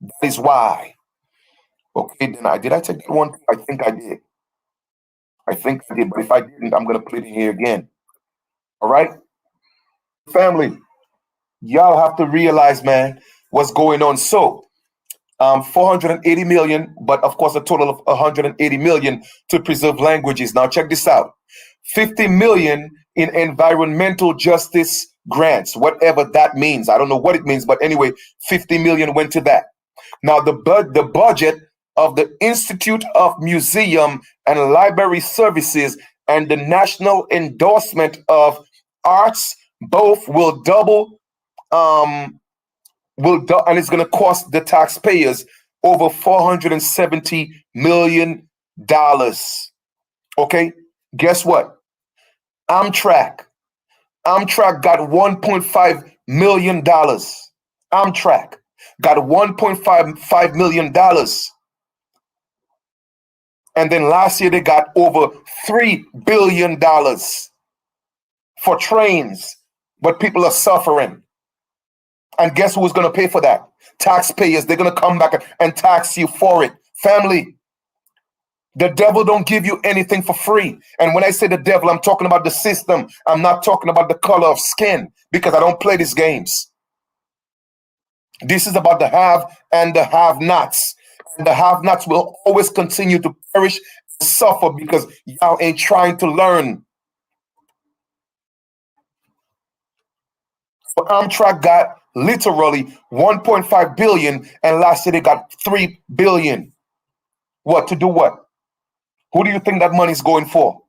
That is why. Okay, then did I take that one? I think I did. I think I did, but if I didn't, I'm gonna put it in here again. All right? Family, y'all have to realize, man, what's going on. So 480 million, but of course a total of 180 million to preserve languages. Now check this out. 50 million in environmental justice grants, whatever that means. I don't know what it means, but anyway, 50 million went to that. Now the budget of the Institute of Museum and Library Services and the National Endorsement of Arts both will double, and it's going to cost the taxpayers over $470 million. Okay, guess what? Amtrak got $1.5 million. Amtrak got $1.5 million. And then last year they got over $3 billion for trains, but people are suffering. And guess who's going to pay for that? Taxpayers. They're going to come back and tax you for it. Family, the devil don't give you anything for free. And when I say the devil, I'm talking about the system. I'm not talking about the color of skin, because I don't play these games. This is about the have and the have-nots. And the have-nots will always continue to perish and suffer because y'all ain't trying to learn. But Amtrak got literally 1.5 billion, and last year they got 3 billion. What to do what? Who do you think that money is going for?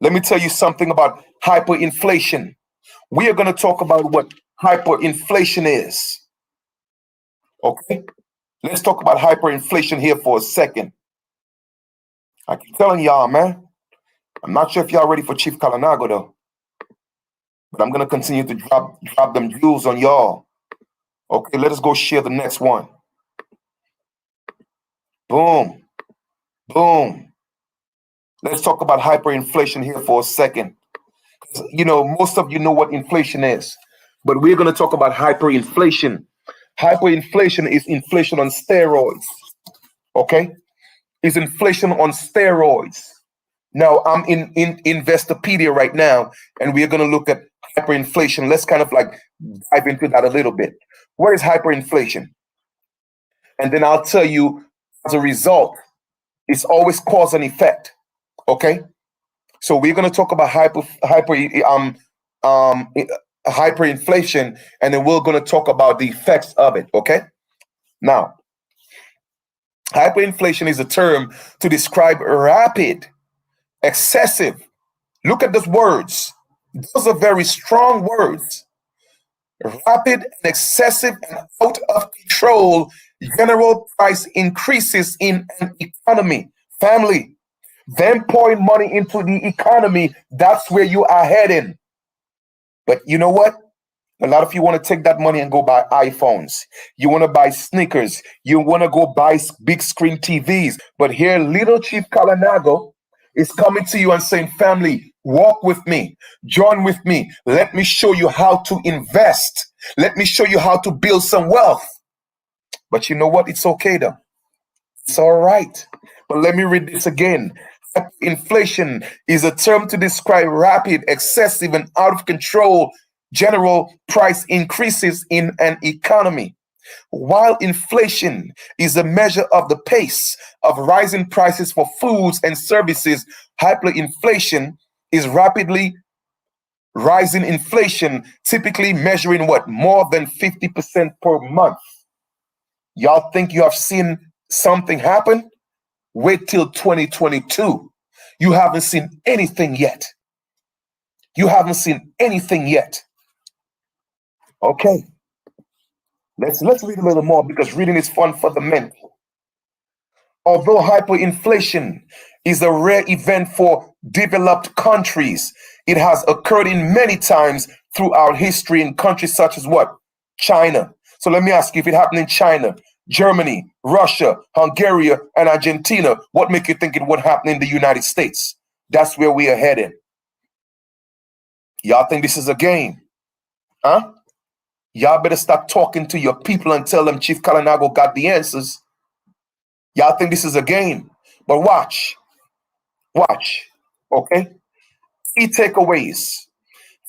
Let me tell you something about hyperinflation. We are going to talk about what hyperinflation is. Okay? Let's talk about hyperinflation here for a second. I keep telling y'all, man. I'm not sure if y'all ready for Chief Kalinago though. But I'm going to continue to drop them jewels on y'all. Okay, let us go share the next one. Boom. Boom. Let's talk about hyperinflation here for a second. You know, most of you know what inflation is, but we're going to talk about hyperinflation. Hyperinflation is inflation on steroids. Okay? Is inflation on steroids. Now, I'm in Investopedia right now, and we're going to look at hyperinflation. Let's kind of like dive into that a little bit. What is hyperinflation? And then I'll tell you, as a result, it's always cause and effect. Okay? So we're going to talk about hyperinflation, and then we're going to talk about the effects of it. Okay? Now, hyperinflation is a term to describe rapid, excessive. Look at those words. Those are very strong words. Rapid and excessive and out of control general price increases in an economy. Family, them pouring money into the economy, that's where you are heading. But you know what? A lot of you want to take that money and go buy iPhones. You want to buy sneakers. You want to go buy big screen TVs. But here, little Chief Kalinago is coming to you and saying, family, walk with me, join with me. Let me show you how to invest. Let me show you how to build some wealth. But you know what? It's okay though. It's all right. But let me read this again. Inflation is a term to describe rapid, excessive, and out of control general price increases in an economy. While inflation is a measure of the pace of rising prices for foods and services, hyperinflation is rapidly rising inflation, typically measuring what? More than 50% per month. Y'all think you have seen something happen? Wait till 2022. You haven't seen anything yet. You haven't seen anything yet. Okay. Let's read a little more because reading is fun for the mental. Although hyperinflation is a rare event for developed countries, it has occurred in many times throughout history in countries such as what? China. So let me ask you, if it happened in China, Germany, Russia, Hungary, and Argentina, what make you think it would happen in the United States? That's where we are headed. Y'all think this is a game? Huh? Y'all better stop talking to your people and tell them Chief Kalinago got the answers. Y'all think this is a game. But watch. Watch. Okay? Key takeaways.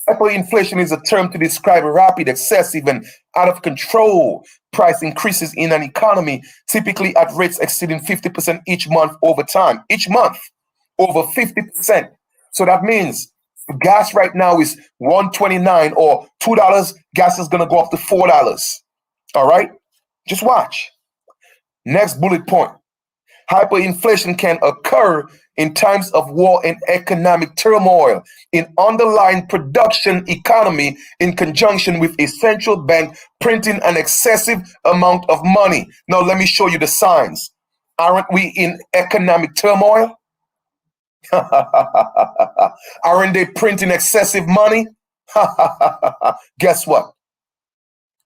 Hyperinflation is a term to describe rapid, excessive, and out of control price increases in an economy, typically at rates exceeding 50% each month over time. Each month, over 50%. So that means gas right now is $1.29 or $2. Gas is going to go up to $4. All right? Just watch. Next bullet point. Hyperinflation can occur in times of war and economic turmoil, in underlying production economy in conjunction with a central bank printing an excessive amount of money. Now, let me show you the signs. Aren't we in economic turmoil? Aren't they printing excessive money? Guess what?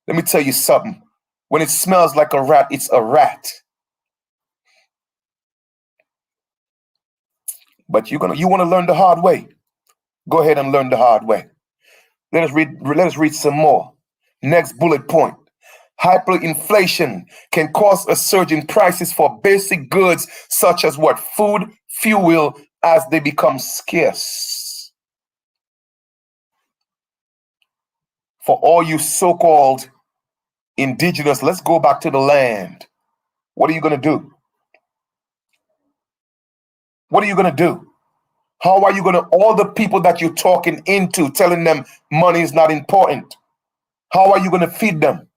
Let me tell you something. When it smells like a rat, it's a rat. But you want to learn the hard way. Go ahead and learn the hard way. Let us read some more. Next bullet point. Hyperinflation can cause a surge in prices for basic goods such as what? Food, fuel, as they become scarce. For all you so-called indigenous, let's go back to the land. What are you going to do? What are you going to do? How are you going to, all the people that you're talking into, telling them money is not important, How are you going to feed them?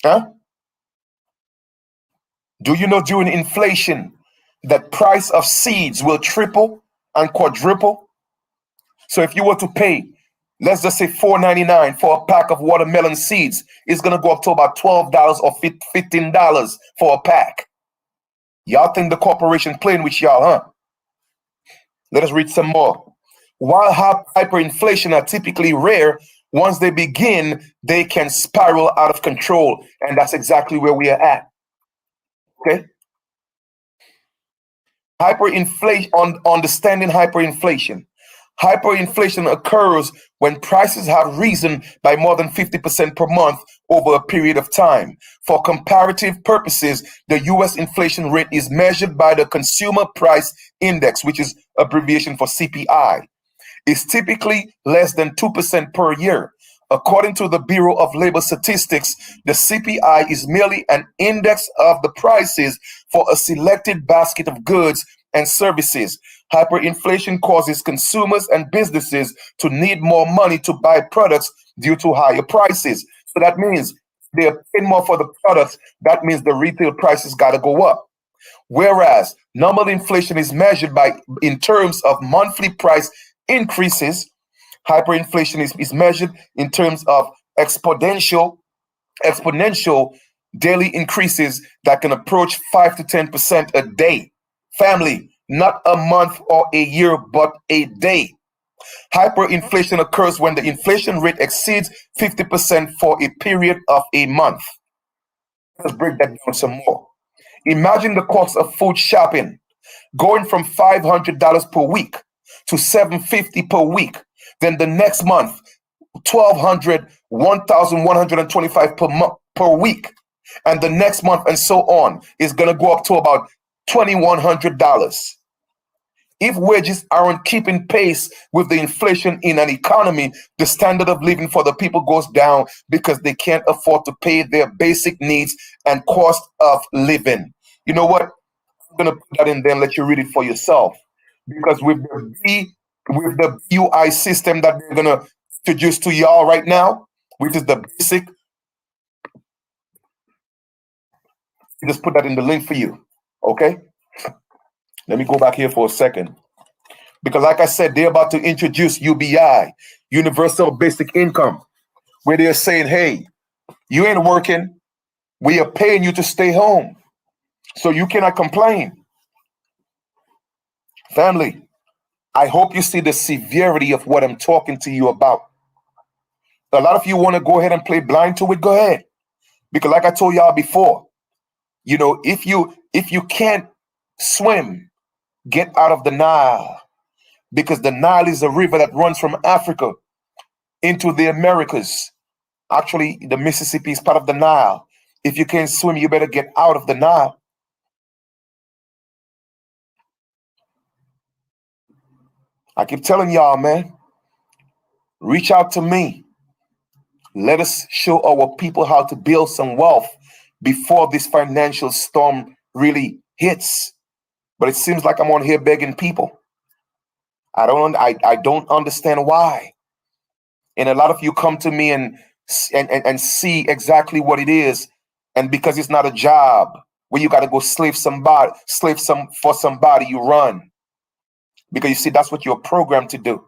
Huh? Do you know during inflation that price of seeds will triple and quadruple? So if you were to pay, let's just say $4.99 for a pack of watermelon seeds, it's going to go up to about $12 or $15 for a pack. Y'all think the corporation playing with y'all, huh? Let us read some more. While hyperinflation are typically rare, once they begin, they can spiral out of control. And that's exactly where we are at. Okay? Hyperinflation, understanding hyperinflation. Hyperinflation occurs when prices have risen by more than 50% per month over a period of time. For comparative purposes, the US inflation rate is measured by the Consumer Price Index, which is abbreviation for CPI. It's typically less than 2% per year. According to the Bureau of Labor Statistics, the CPI is merely an index of the prices for a selected basket of goods and services. Hyperinflation causes consumers and businesses to need more money to buy products due to higher prices. So that means they're paying more for the products. That means the retail prices got to go up. Whereas normal inflation is measured in terms of monthly price increases, hyperinflation is measured in terms of exponential daily increases that can approach 5 to 10% a day. Family, not a month or a year, but a day. Hyperinflation occurs when the inflation rate exceeds 50% for a period of a month. Let's break that down some more. Imagine the cost of food shopping going from $500 per week to $750 per week. Then the next month, $1,200, $1,125 per week. And the next month and so on is going to go up to about $2,100. If wages aren't keeping pace with the inflation in an economy, the standard of living for the people goes down because they can't afford to pay their basic needs and cost of living. You know what? I'm going to put that in there and let you read it for yourself. Because with the BUI system that they're going to introduce to y'all right now, which is the basic, just put that in the link for you. Okay? Let me go back here for a second. Because like I said, they're about to introduce UBI, Universal Basic Income, where they're saying, hey, you ain't working. We are paying you to stay home. So you cannot complain. Family, I hope you see the severity of what I'm talking to you about. A lot of you want to go ahead and play blind to it, go ahead. Because like I told y'all before, you know, if you can't swim, get out of the Nile. Because the Nile is a river that runs from Africa into the Americas. Actually, the Mississippi is part of the Nile. If you can't swim, you better get out of the Nile. I keep telling y'all, man, reach out to me. Let us show our people how to build some wealth before this financial storm really hits. But it seems like I'm on here begging people. I don't understand why. And a lot of you come to me and see exactly what it is. And because it's not a job where you got to go for somebody, you run. Because you see, that's what you're programmed to do.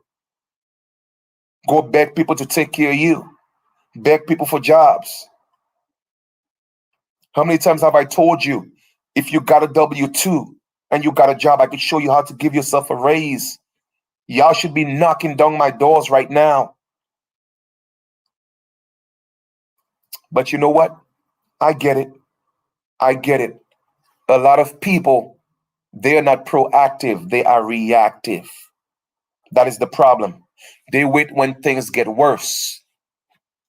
Go beg people to take care of you. Beg people for jobs. How many times have I told you, if you got a W-2 and you got a job, I could show you how to give yourself a raise. Y'all should be knocking down my doors right now. But you know what? I get it. I get it. A lot of people, they're not proactive. They are reactive. That is the problem. They wait when things get worse,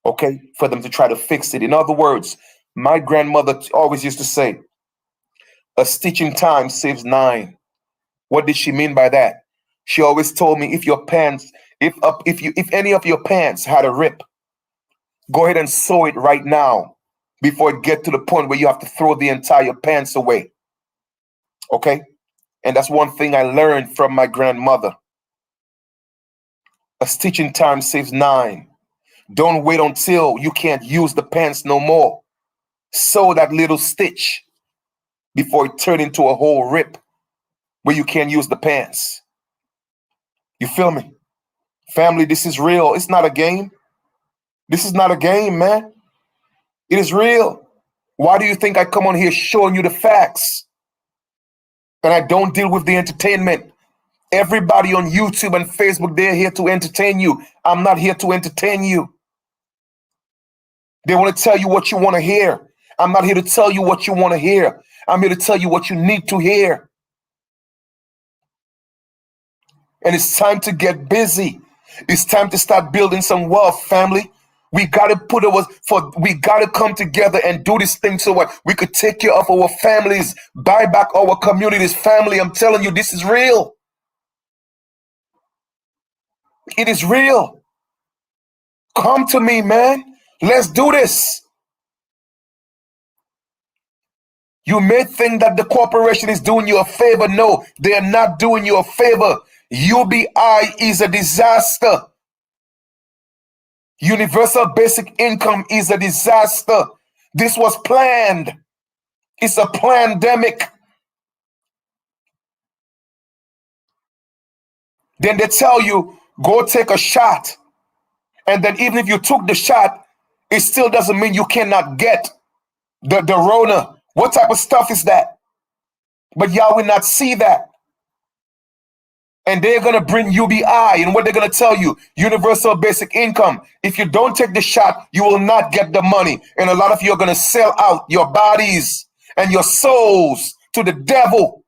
okay, for them to try to fix it. In other words, my grandmother always used to say, a stitch in time saves 9. What did she mean by that? She always told me, if any of your pants had a rip, go ahead and sew it right now before it get to the point where you have to throw the entire pants away. Okay? And that's one thing I learned from my grandmother. A stitch in time saves 9. Don't wait until you can't use the pants no more. Sew that little stitch before it turns into a whole rip where you can't use the pants. You feel me? Family, this is real. It's not a game. This is not a game, man. It is real. Why do you think I come on here showing you the facts? And I don't deal with the entertainment. Everybody on YouTube and Facebook, they're here to entertain you. I'm not here to entertain you. They want to tell you what you want to hear. I'm not here to tell you what you want to hear. I'm here to tell you what you need to hear. And it's time to get busy. It's time to start building some wealth, family. We gotta we gotta come together and do this thing so what we could take care of our families, buy back our communities. Family, I'm telling you, this is real. It is real. Come to me, man. Let's do this. You may think that the corporation is doing you a favor. No, they are not doing you a favor. UBI is a disaster. Universal basic income is a disaster. This was planned. It's a pandemic. Then they tell you, go take a shot. And then even if you took the shot, it still doesn't mean you cannot get the Rona. What type of stuff is that? But y'all will not see that. And they're going to bring UBI, and what they're going to tell you, universal basic income. If you don't take the shot, you will not get the money. And a lot of you are going to sell out your bodies and your souls to the devil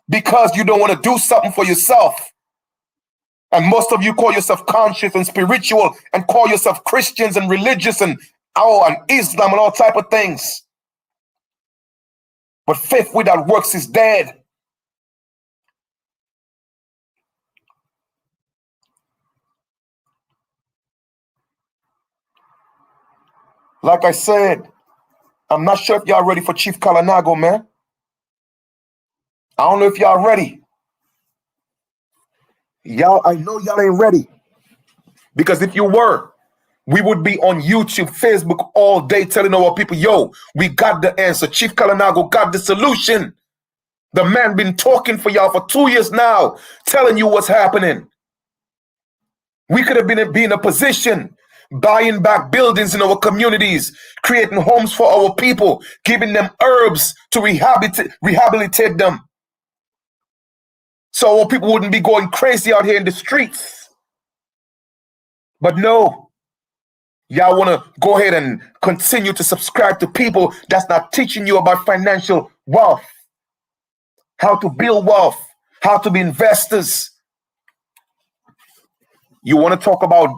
because you don't want to do something for yourself. And most of you call yourself conscious and spiritual and call yourself Christians and religious and Islam and all type of things. But faith without works is dead. Like I said, I'm not sure if y'all ready for Chief Kalinago, man. I don't know if y'all ready. I know y'all ain't ready. Because if you were, we would be on YouTube, Facebook all day telling our people, yo, we got the answer. Chief Kalinago got the solution. The man been talking for y'all for 2 years now, telling you what's happening. We could have been in a position buying back buildings in our communities, creating homes for our people, giving them herbs to rehabilitate them. So our people wouldn't be going crazy out here in the streets. But no, y'all want to go ahead and continue to subscribe to people that's not teaching you about financial wealth, how to build wealth, how to be investors. You want to talk about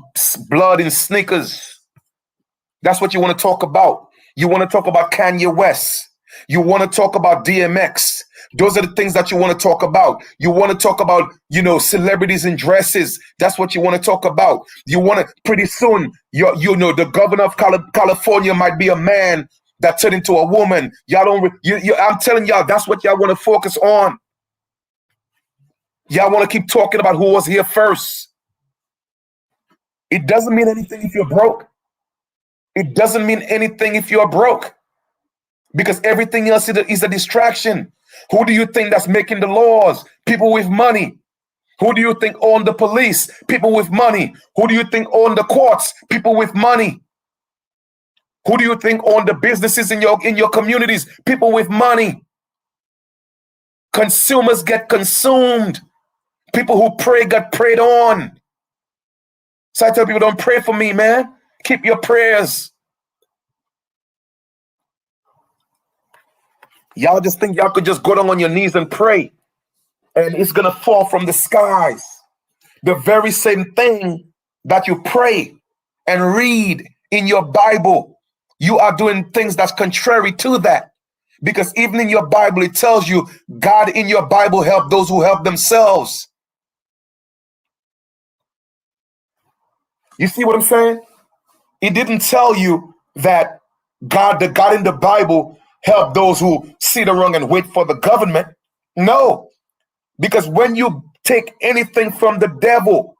blood in sneakers. That's what you want to talk about. You want to talk about Kanye West. You want to talk about DMX. Those are the things that you want to talk about. You want to talk about, celebrities in dresses. That's what you want to talk about. You want to, pretty soon, the governor of California might be a man that turned into a woman. I'm telling y'all, that's what y'all want to focus on. Y'all want to keep talking about who was here first. It doesn't mean anything if you're broke. It doesn't mean anything if you're broke. Because everything else is a distraction. Who do you think that's making the laws? People with money. Who do you think own the police? People with money. Who do you think own the courts? People with money. Who do you think own the businesses in your communities? People with money. Consumers get consumed. People who pray get prayed on. So I tell people, don't pray for me, man. Keep your prayers. Y'all just think y'all could just go down on your knees and pray, and it's going to fall from the skies. The very same thing that you pray and read in your Bible, you are doing things that's contrary to that. Because even in your Bible, it tells you God in your Bible help those who help themselves. You see what I'm saying? It didn't tell you that the God in the Bible help those who sit around and wait for the government. No, because when you take anything from the devil,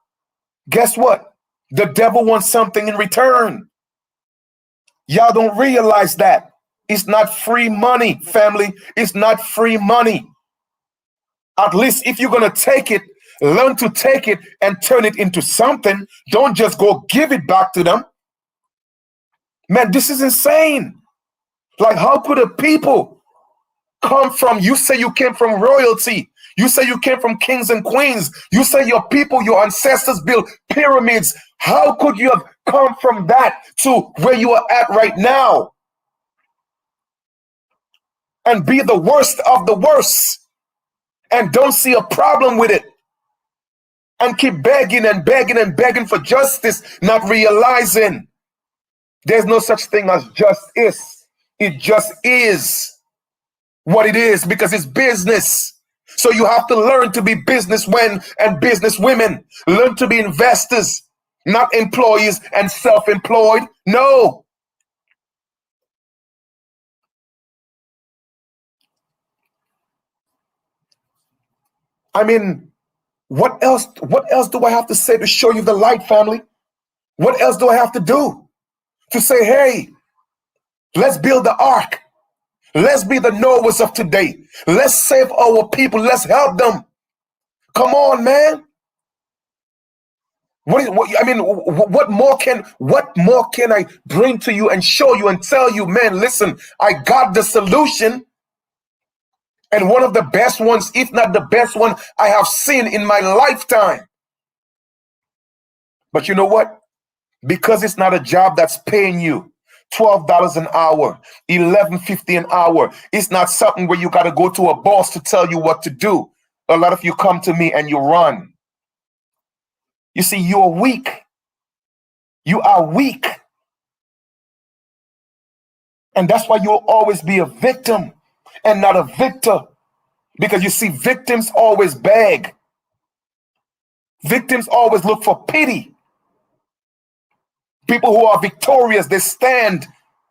guess what? The devil wants something in return. Y'all don't realize that. It's not free money, family. It's not free money. At least if you're going to take it, learn to take it and turn it into something. Don't just go give it back to them. Man, this is insane. Like, how could a people come from, you say you came from royalty. You say you came from kings and queens. You say your people, your ancestors built pyramids. How could you have come from that to where you are at right now? And be the worst of the worst and don't see a problem with it and keep begging and begging and begging for justice, not realizing there's no such thing as justice. It just is what it is because it's business. So you have to learn to be businessmen and businesswomen. Learn to be investors, not employees and self-employed. No. I mean, what else do I have to say to show you the light, family? What else do I have to do to say, hey, let's build the ark. Let's be the Noahs of today. Let's save our people. Let's help them. Come on, man. What more can I bring to you and show you and tell you, man, listen, I got the solution. And one of the best ones, if not the best one I have seen in my lifetime. But you know what? Because it's not a job that's paying you $12 an hour, $11.50 an hour. It's not something where you got to go to a boss to tell you what to do. A lot of you come to me and you run. You see, you're weak. You are weak. And that's why you'll always be a victim and not a victor. Because you see, victims always beg. Victims always look for pity. People who are victorious, they stand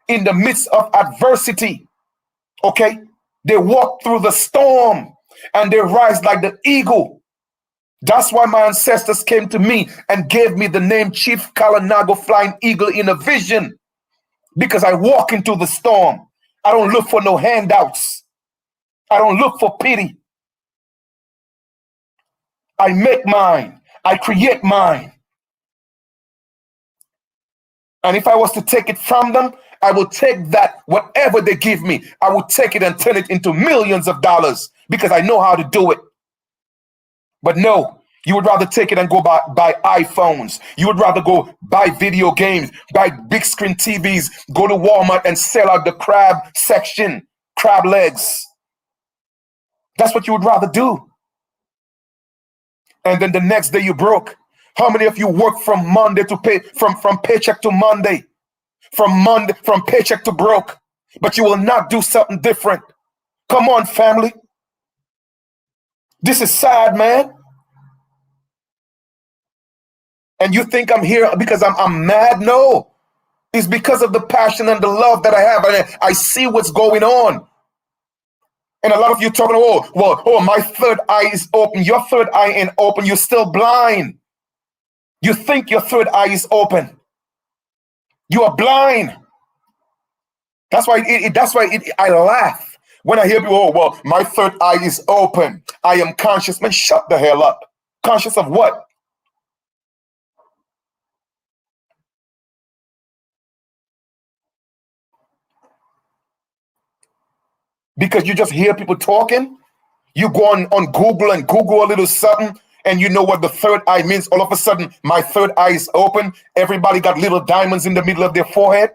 in the midst of adversity. Okay? They walk through the storm and they rise like the eagle. That's why my ancestors came to me and gave me the name Chief Kalinago Flying Eagle in a vision. Because I walk into the storm. I don't look for no handouts. I don't look for pity. I make mine. I create mine. And if I was to take it from them, I will take that, whatever they give me, I will take it and turn it into millions of dollars because I know how to do it. But no, you would rather take it and go buy iPhones. You would rather go buy video games, buy big screen TVs, go to Walmart and sell out the crab section, crab legs. That's what you would rather do. And then the next day you broke. How many of you work from Monday to from paycheck to Monday? From paycheck to broke, but you will not do something different. Come on, family. This is sad, man. And you think I'm here because I'm mad? No, it's because of the passion and the love that I have, and I see what's going on. And a lot of you talking, my third eye is open. Your third eye ain't open. You're still blind. You think your third eye is open. You are blind. That's why I laugh when I hear people, my third eye is open. I am conscious. Man, shut the hell up. Conscious of what? Because you just hear people talking. You go on Google and Google a little something, and you know what the third eye means. All of a sudden, my third eye is open. Everybody got little diamonds in the middle of their forehead.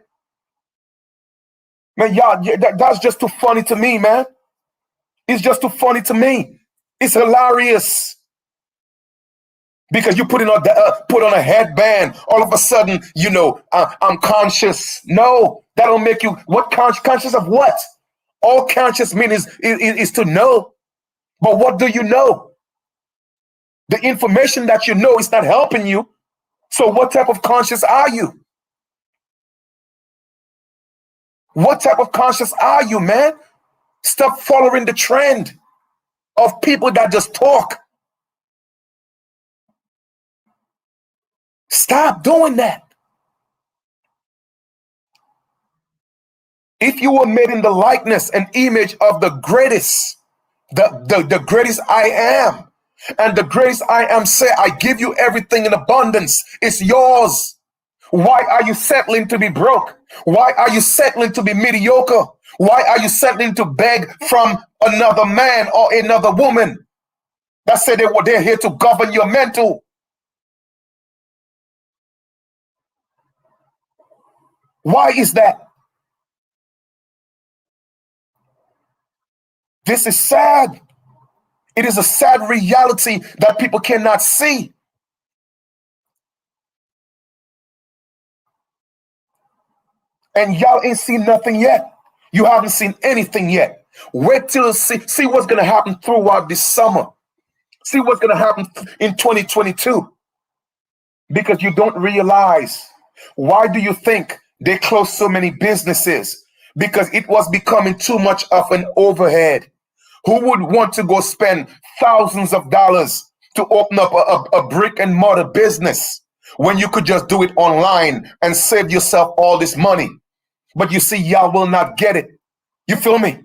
Man, y'all, that's just too funny to me, man. It's just too funny to me. It's hilarious. Because you put on a headband, all of a sudden, I'm conscious. No, that don't make you conscious of what? All conscious means is to know. But what do you know? The information that you know is not helping you. So what type of conscious are you? What type of conscious are you, man? Stop following the trend of people that just talk. Stop doing that. If you were made in the likeness and image of the greatest, the greatest I am, and the greatest I am say, I give you everything in abundance, it's yours. Why are you settling to be broke? Why are you settling to be mediocre? Why are you settling to beg from another man or another woman that said they're here to govern your mental? Why is that? This is sad. It is a sad reality that people cannot see. And y'all ain't seen nothing yet. You haven't seen anything yet. Wait till see what's going to happen throughout this summer. See what's going to happen in 2022. Because you don't realize. Why do you think they closed so many businesses? Because it was becoming too much of an overhead. Who would want to go spend thousands of dollars to open up a brick and mortar business when you could just do it online and save yourself all this money? But you see, y'all will not get it. You feel me?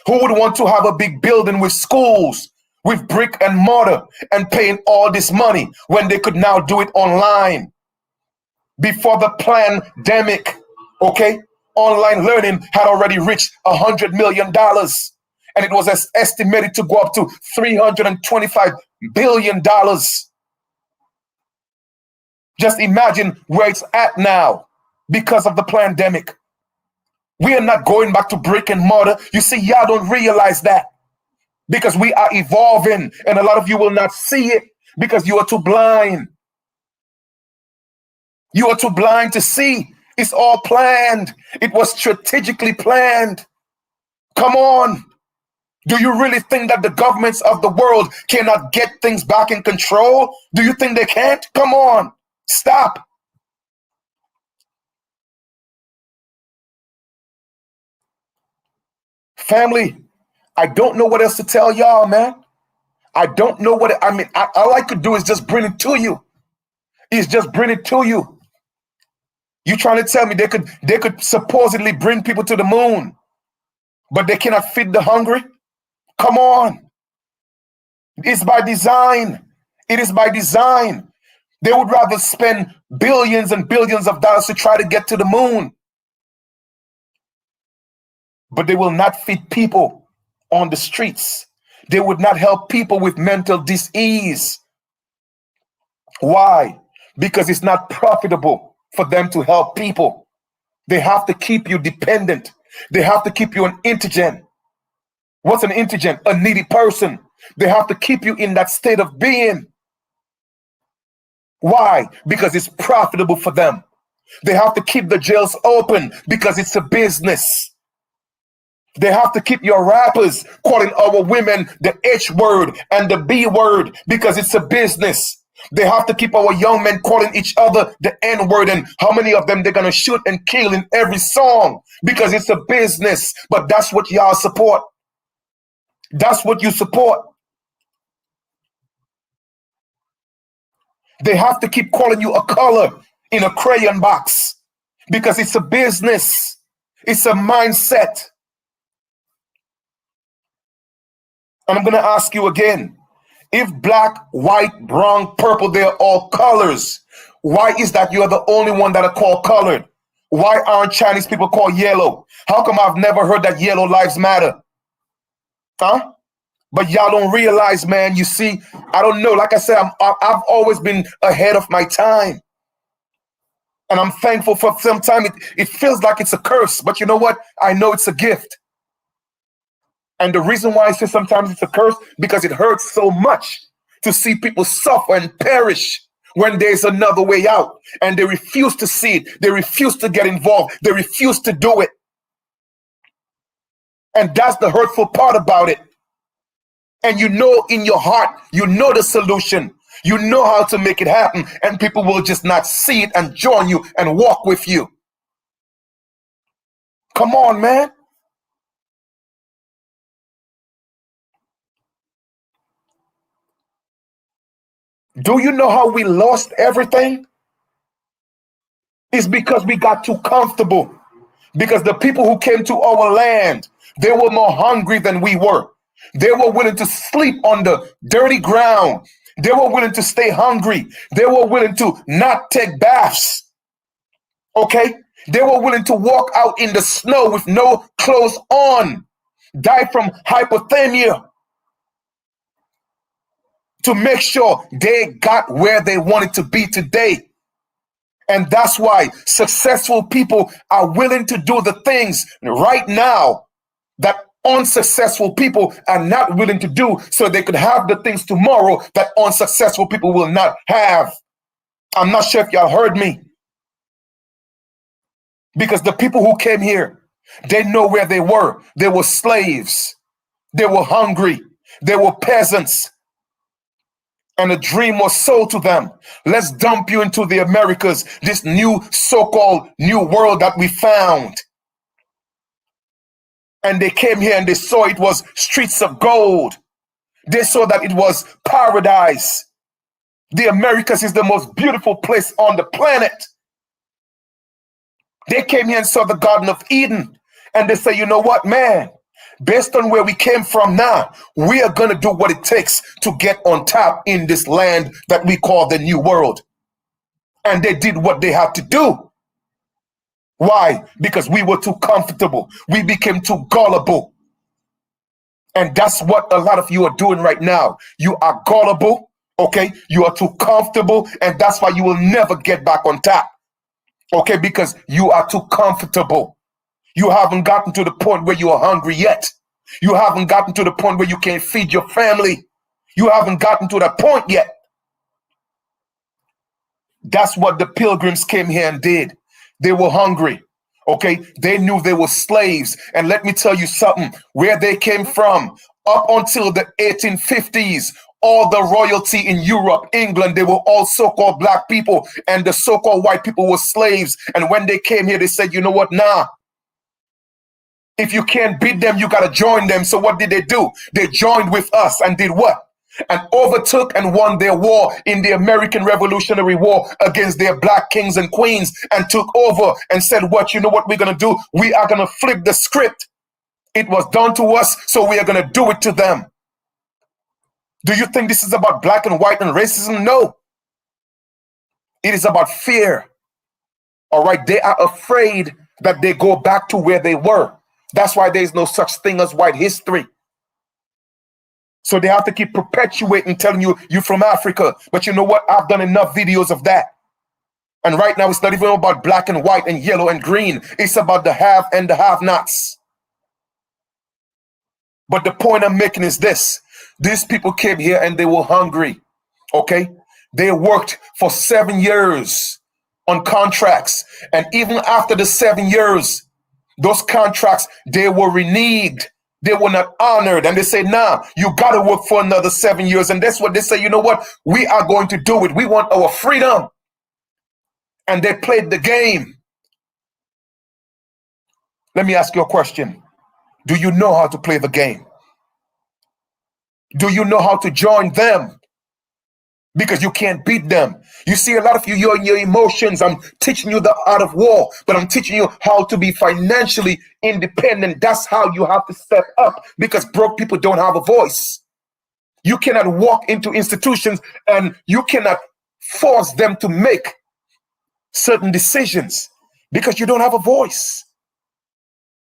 Who would want to have a big building with schools, with brick and mortar, and paying all this money when they could now do it online? Before the pandemic, okay, online learning had already reached $100 million. And it was estimated to go up to $325 billion. Just imagine where it's at now because of the pandemic. We are not going back to brick and mortar. You see, y'all don't realize that because we are evolving, and a lot of you will not see it because you are too blind. You are too blind to see. It's all planned. It was strategically planned. Come on. Do you really think that the governments of the world cannot get things back in control? Do you think they can't? Come on. Stop. Family, I don't know what else to tell y'all, man. I don't know what I mean. All I could do is just bring it to you. Is just bring it to you. You trying to tell me they could supposedly bring people to the moon, but they cannot feed the hungry? Come on. It's by design. It is by design. They would rather spend billions and billions of dollars to try to get to the moon, but they will not feed people on the streets. They would not help people with mental disease. Why? Because it's not profitable for them to help people. They have to keep you dependent. They have to keep you an indigent. What's an indigent? A needy person. They have to keep you in that state of being. Why? Because it's profitable for them. They have to keep the jails open because it's a business. They have to keep your rappers calling our women the H word and the B word because it's a business. They have to keep our young men calling each other the N word, and how many of them they're going to shoot and kill in every song because it's a business. But that's what y'all support. That's what you support. They have to keep calling you a color in a crayon box because it's a business. It's a mindset. And I'm going to ask you again, if black, white, brown, purple, they're all colors, why is that you're the only one that are called colored? Why aren't Chinese people called yellow? How come I've never heard that yellow lives matter? Huh? But y'all don't realize, man, you see, I don't know. Like I said, I've always been ahead of my time. And I'm thankful for sometimes it feels like it's a curse. But you know what? I know it's a gift. And the reason why I say sometimes it's a curse, because it hurts so much to see people suffer and perish when there's another way out. And they refuse to see it. They refuse to get involved. They refuse to do it. And that's the hurtful part about it. And you know in your heart, you know the solution. You know how to make it happen. And people will just not see it and join you and walk with you. Come on, man. Do you know how we lost everything? It's because we got too comfortable. Because the people who came to our land, they were more hungry than we were. They were willing to sleep on the dirty ground. They were willing to stay hungry. They were willing to not take baths. Okay? They were willing to walk out in the snow with no clothes on, die from hypothermia to make sure they got where they wanted to be today. And that's why successful people are willing to do the things right now that unsuccessful people are not willing to do, so they could have the things tomorrow that unsuccessful people will not have. I'm not sure if y'all heard me. Because the people who came here, they know where they were. They were slaves. They were hungry. They were peasants. And a dream was sold to them. Let's dump you into the Americas, this new so-called new world that we found. And they came here and they saw it was streets of gold. They saw that it was paradise. The Americas is the most beautiful place on the planet. They came here and saw the Garden of Eden. And they say, you know what, man? Based on where we came from now, we are going to do what it takes to get on top in this land that we call the New World. And they did what they had to do. Why? Because we were too comfortable. We became too gullible. And that's what a lot of you are doing right now. You are gullible, okay? You are too comfortable, and that's why you will never get back on top, okay? Because you are too comfortable. You haven't gotten to the point where you are hungry yet. You haven't gotten to the point where you can feed your family. You haven't gotten to that point yet. That's what the pilgrims came here and did. They were hungry, okay? They knew they were slaves. And let me tell you something, where they came from, up until the 1850s, all the royalty in Europe, England, they were all so-called black people, and the so-called white people were slaves. And when they came here, they said, you know what, nah. If you can't beat them, you got to join them. So what did they do? They joined with us and did what? And overtook and won their war in the American Revolutionary War against their black kings and queens, and took over and said, what, you know what we're going to do? We are going to flip the script. It was done to us, so we are going to do it to them. Do you think this is about black and white and racism? No. It is about fear. All right. They are afraid that they go back to where they were. That's why there's no such thing as white history. So they have to keep perpetuating, telling you, you're from Africa. But you know what? I've done enough videos of that. And right now, it's not even about black and white and yellow and green. It's about the have and the have-nots. But the point I'm making is this. These people came here and they were hungry. Okay? They worked for 7 years on contracts. And even after the 7 years, those contracts, they were reneged. They were not honored. And they say, nah, you got to work for another 7 years. And that's what they say, you know what? We are going to do it. We want our freedom. And they played the game. Let me ask you a question. Do you know how to play the game? Do you know how to join them? Because you can't beat them. You see, a lot of you, you're in your emotions. I'm teaching you the art of war, but I'm teaching you how to be financially independent. That's how you have to step up, because broke people don't have a voice. You cannot walk into institutions and you cannot force them to make certain decisions because you don't have a voice.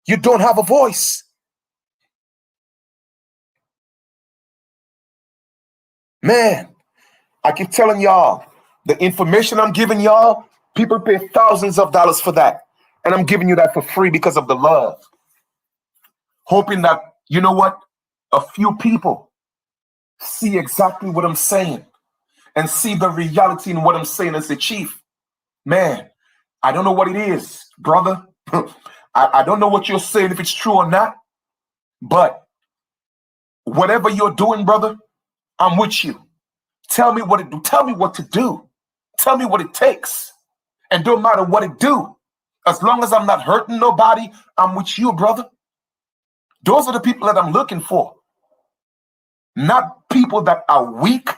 You don't have a voice. Man, I keep telling y'all, the information I'm giving y'all, people pay thousands of dollars for that. And I'm giving you that for free because of the love. Hoping that, you know what, a few people see exactly what I'm saying and see the reality in what I'm saying as a chief. Man, I don't know what it is, brother. I don't know what you're saying, if it's true or not. But whatever you're doing, brother, I'm with you. Tell me what it do. Tell me what to do. Tell me what it takes. And don't matter what it do. As long as I'm not hurting nobody, I'm with you, brother. Those are the people that I'm looking for. Not people that are weak,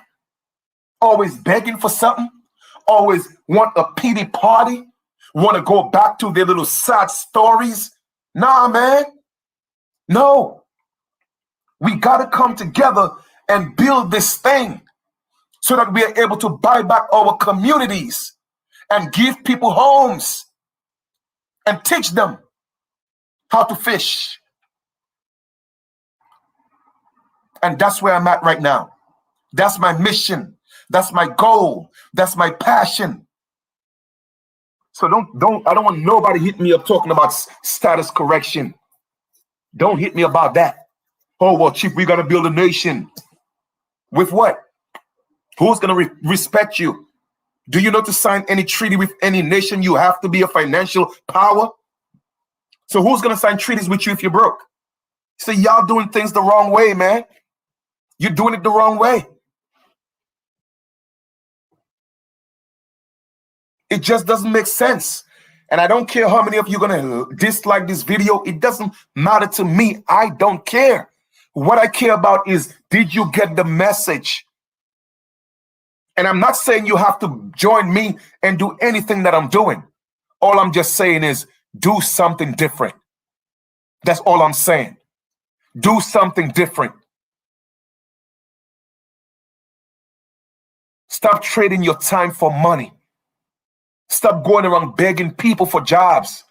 always begging for something, always want a pity party, want to go back to their little sad stories. Nah, man. No. We got to come together and build this thing so that we are able to buy back our communities and give people homes and teach them how to fish. And that's where I'm at right now. That's my mission. That's my goal. That's my passion. So I don't want nobody hitting me up talking about status correction. Don't hit me about that. Oh, well, Chief, we got to build a nation. With what? Who's going to respect you? Do you know to sign any treaty with any nation, you have to be a financial power? So who's going to sign treaties with you if you're broke? So y'all doing things the wrong way, man. You're doing it the wrong way. It just doesn't make sense. And I don't care how many of you are going to dislike this video. It doesn't matter to me. I don't care. What I care about is, did you get the message? And I'm not saying you have to join me and do anything that I'm doing. All I'm just saying is do something different. That's all I'm saying. Do something different. Stop trading your time for money. Stop going around begging people for jobs.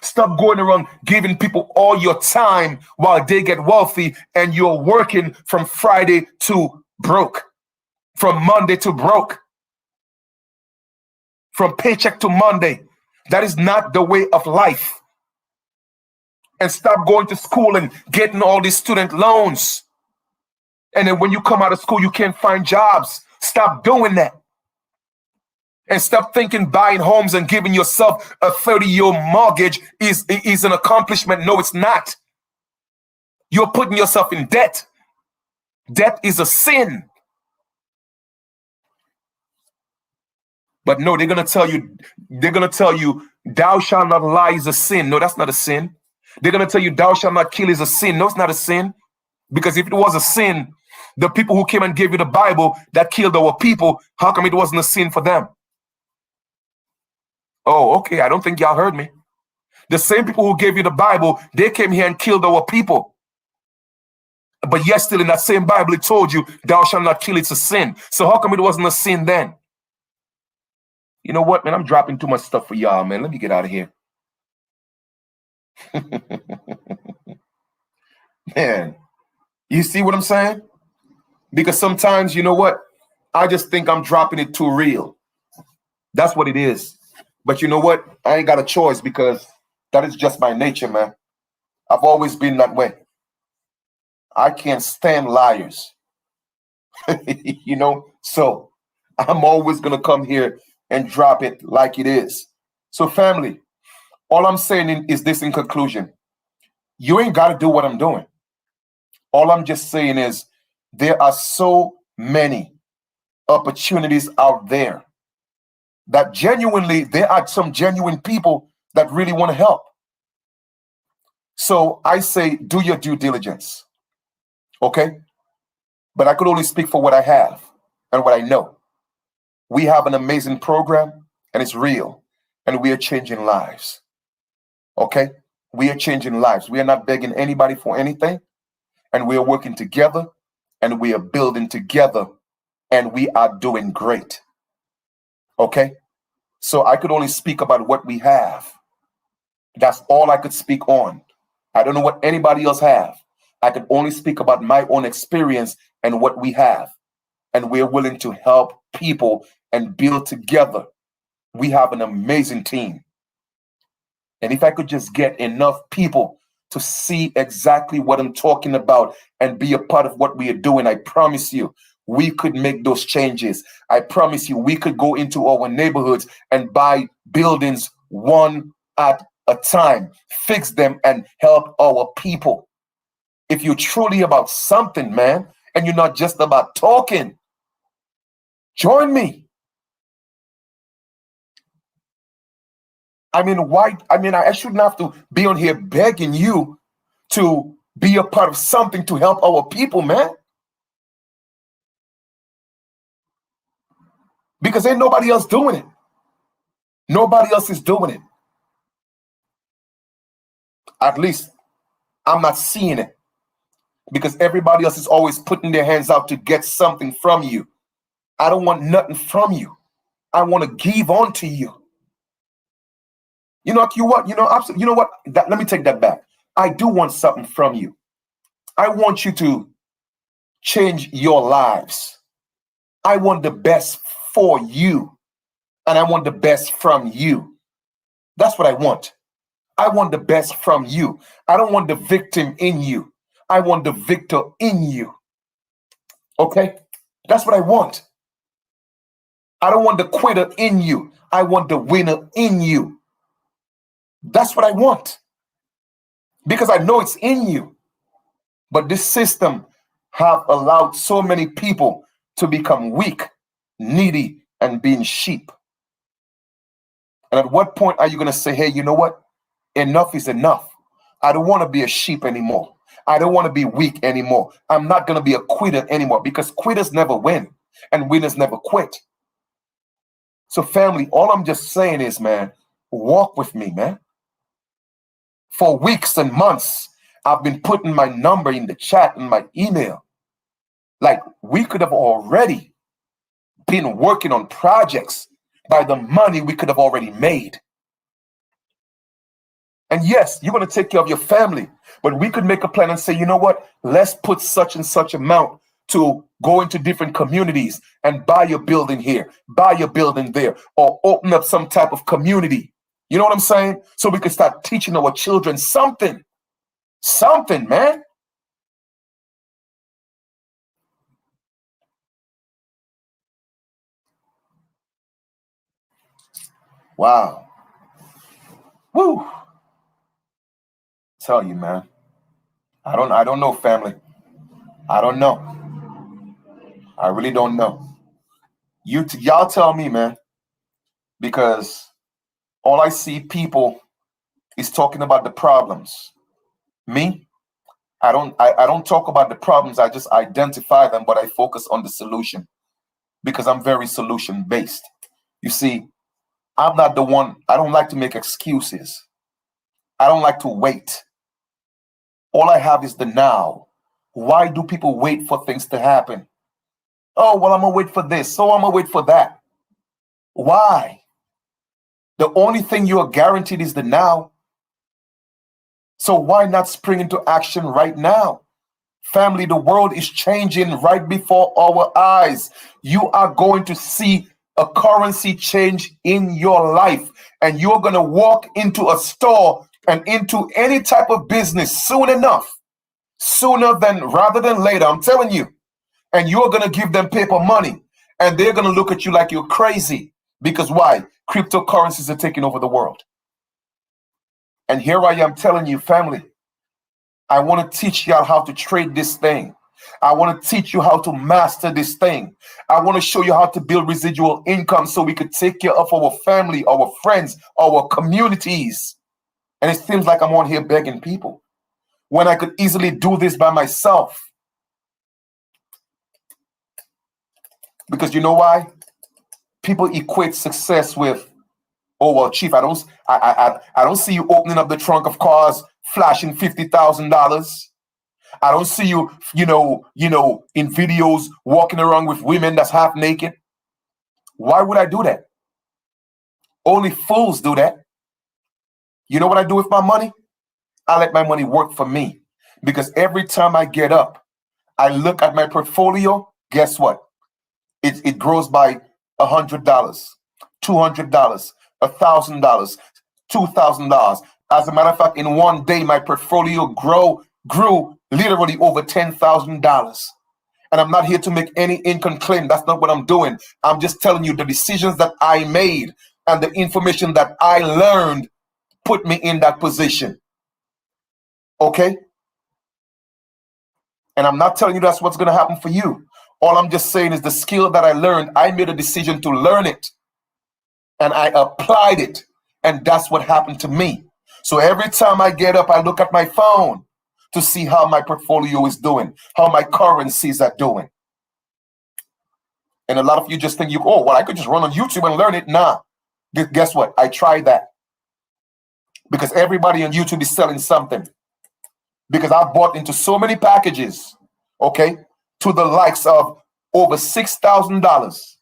Stop going around giving people all your time while they get wealthy and you're working from Friday to broke, from Monday to broke, from paycheck to Monday. That is not the way of life. And stop going to school and getting all these student loans. And then when you come out of school, you can't find jobs. Stop doing that. And stop thinking buying homes and giving yourself a 30-year mortgage is an accomplishment. No, it's not. You're putting yourself in debt. Debt is a sin. But no, they're going to tell you, thou shalt not lie is a sin. No, that's not a sin. They're going to tell you, thou shalt not kill is a sin. No, it's not a sin. Because if it was a sin, the people who came and gave you the Bible that killed our people, how come it wasn't a sin for them? Oh, okay. I don't think y'all heard me. The same people who gave you the Bible, they came here and killed our people. But yet still in that same Bible, it told you, thou shalt not kill, it's a sin. So how come it wasn't a sin then? You know what, man? I'm dropping too much stuff for y'all, man. Let me get out of here. Man, you see what I'm saying? Because sometimes, you know what? I just think I'm dropping it too real. That's what it is. But you know what? I ain't got a choice because that is just my nature, man. I've always been that way. I can't stand liars. You know? So I'm always going to come here and drop it like it is. So family, all I'm saying is this in conclusion. You ain't got to do what I'm doing. All I'm just saying is there are so many opportunities out there that genuinely, there are some genuine people that really want to help. So I say, do your due diligence. Okay? But I could only speak for what I have and what I know. We have an amazing program and it's real. And we are changing lives. Okay? We are changing lives. We are not begging anybody for anything. And we are working together and we are building together and we are doing great. Okay? So I could only speak about what we have. That's all I could speak on. I don't know what anybody else have. I could only speak about my own experience and what we have. And we're willing to help people and build together. We have an amazing team. And if I could just get enough people to see exactly what I'm talking about and be a part of what we are doing, I promise you, we could make those changes. I promise you, we could go into our neighborhoods and buy buildings one at a time, fix them and help our people. If you're truly about something, man, and you're not just about talking, join me. I mean, why? I mean, I shouldn't have to be on here begging you to be a part of something to help our people, man. Because ain't nobody else doing it. Nobody else is doing it. At least I'm not seeing it, because everybody else is always putting their hands out to get something from you. I don't want nothing from you. I want to give on to you. You know what? You know what? Let me take that back. I do want something from you. I want you to change your lives. I want the best for you, and I want the best from you. That's what I want. I want the best from you. I don't want the victim in you. I want the victor in you. Okay? That's what I want. I don't want the quitter in you. I want the winner in you. That's what I want. Because I know it's in you. But this system have allowed so many people to become weak, needy, and being sheep. And at what point are you going to say, hey, you know what? Enough is enough. I don't want to be a sheep anymore. I don't want to be weak anymore. I'm not going to be a quitter anymore, because quitters never win and winners never quit. So family, all I'm just saying is, man, walk with me, man. For weeks and months, I've been putting my number in the chat and my email. Like, we could have already been working on projects by the money we could have already made. And yes, you're going to take care of your family, but we could make a plan and say, you know what? Let's put such and such amount to go into different communities and buy a building here, buy a building there, or open up some type of community. You know what I'm saying? So we can start teaching our children something. Something, man. Wow. Woo. Tell you, man. I don't know, family. I don't know. I really don't know. Y'all tell me, man. Because all I see people is talking about the problems. Me, I don't talk about the problems. I just identify them, but I focus on the solution, because I'm very solution based. You see, I'm not the one. I don't like to make excuses. I don't like to wait. All I have is the now. Why do people wait for things to happen? Oh, well, I'm gonna wait for this, so I'm gonna wait for that. Why? The only thing you are guaranteed is the now. So why not spring into action right now? Family, the world is changing right before our eyes. You are going to see a currency change in your life, and you're going to walk into a store and into any type of business soon enough, rather than later. I'm telling you. And you're going to give them paper money, and they're going to look at you like you're crazy. Because why? Cryptocurrencies are taking over the world. And here I am telling you, family, I want to teach y'all how to trade this thing. I want to teach you how to master this thing. I want to show you how to build residual income so we could take care of our family, our friends, our communities. And it seems like I'm on here begging people when I could easily do this by myself. Because you know why? People equate success with, oh well, Chief, I don't see you opening up the trunk of cars, flashing $50,000. I don't see you, in videos walking around with women that's half naked. Why would I do that? Only fools do that. You know what I do with my money? I let my money work for me. Because every time I get up, I look at my portfolio, guess what? It grows by $100, $200, $1,000, $2,000. As a matter of fact, in one day, my portfolio grew literally over $10,000. And I'm not here to make any income claim. That's not what I'm doing. I'm just telling you the decisions that I made and the information that I learned put me in that position. Okay? And I'm not telling you that's what's going to happen for you. All I'm just saying is the skill that I learned, I made a decision to learn it. And I applied it. And that's what happened to me. So every time I get up, I look at my phone to see how my portfolio is doing, how my currencies are doing. And a lot of you just think, oh, well, I could just run on YouTube and learn it. Nah. Guess what? I tried that because everybody on YouTube is selling something. Because I bought into so many packages, okay, to the likes of over $6,000,